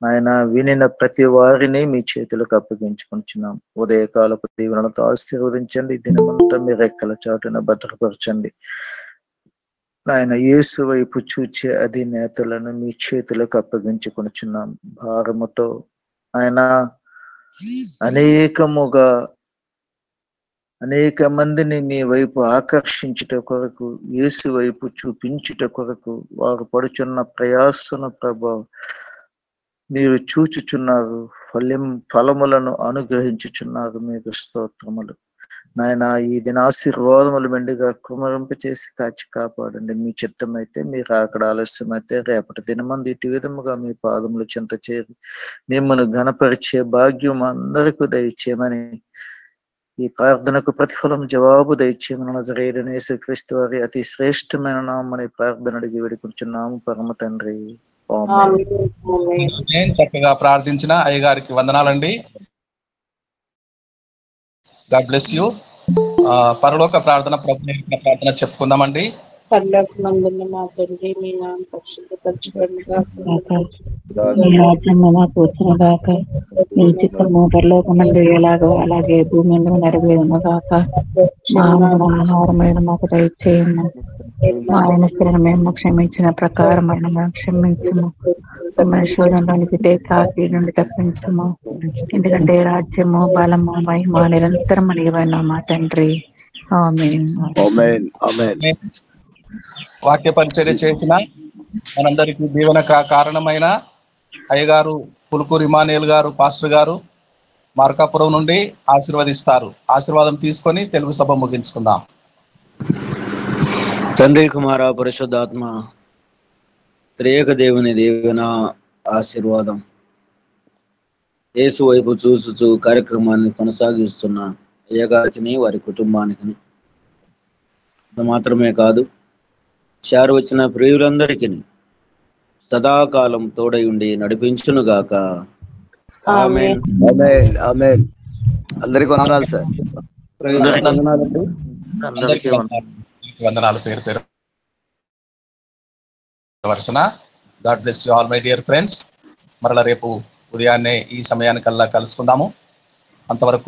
ఆయన వినిన ప్రతి వారిని మీ చేతులకు అప్పగించుకుంటున్నాం. ఉదయకాలపు దీవెనలతో ఆశీర్వదించండి. దినమంతా మీ రెక్కల చాటున భద్రపరచండి. ఆయన యేసు వైపు చూచే అధినేతలను మీ చేతులకు అప్పగించుకొనుచున్నాం. భారముతో ఆయన అనేక మందిని మీ వైపు ఆకర్షించుట కొరకు, యేసు వైపు చూపించుట కొరకు వారు పడుచున్న ప్రయాసను ప్రభావం మీరు చూచుచున్నారు. ఫలములను అనుగ్రహించుచున్నారు. మీకు స్తోత్రములు నాయన. ఈ దిన ఆశీర్వాదములు మెండుగా కుమరింప చేసి కాచి కాపాడండి. మీ చిత్తమైతే, మీరు అక్కడ ఆలస్యమైతే రేపటి దినమంది ఇటు విధముగా మీ పాదములు చెంత చేరి మిమ్మల్ని ఘనపరిచే భాగ్యం అందరికీ దయచేయమని, ఈ ప్రార్థనకు ప్రతిఫలం జవాబు దయచేయమని నజరేయుడైన యేసుక్రీస్తు వారి అతి శ్రేష్టమైన నామమున ప్రార్థన అడిగి వేడుకుంటున్నాము పరమ తండ్రి. చక్కగా ప్రార్థించిన అయ్యగారికి వందనాలండి. God bless you. పరలోక ప్రార్థన, ప్రభుత్వ ప్రార్థన చెప్పుకుందామండి. పరలోకమందున్న మా తండ్రి, మీ నామం పరిశుద్ధపరచబడునుగాక, మీ రాజ్యం మాకు వచ్చునుగాక, మీ చిత్తము పరలోకమందు ఎలాగో అలాగే భూమి మీద నెరవేరునుగాక. మా ఆహారమైన మాకు దయచేయము, మా ఆయనస్తులను మేము క్షమించిన ప్రకారం మేము క్షమించము, శోధనలోనికి కాకి నుండి తప్పించము. ఎందుకంటే రాజ్యము, బలము, మహిమ నిరంతరం నీవైన మా తండ్రి. ఆమేన్. ఆమేన్ ఆమేన్. వాక్య పరిచర్య చేసిన మనందరికీ దీవెన కారణమైన అయ్యగారు పులుకూరు ఇమానియేల్ గారు పాస్టర్ గారు మార్కాపురం నుండి ఆశీర్వదిస్తారు. ఆశీర్వాదం తీసుకొని తెలుగు సభ ముగించుకుందాం. తండ్రి కుమార పరిశుద్ధాత్మ త్రియేక దేవుని దీవెన ఆశీర్వాదం యేసు వైపు చూసుచూ కార్యక్రమాన్ని కొనసాగిస్తున్న అయ్యగారికి వారి కుటుంబానికి మాత్రమే కాదు చారు వచ్చిన ప్రియులందరికీ సదాకాలం తోడై ఉండి నడిపించునుగాక. ఆమేన్ ఆమేన్ ఆమేన్. అందరికీ వందనాలు సార్. అందరికీ వందనాలు పేరు పేరు వరుసన. God bless you all my dear friends. మరలా రేపు ఉదయాన్నే ఈ సమయానికల్లా కలుసుకుందాము. అంతవరకు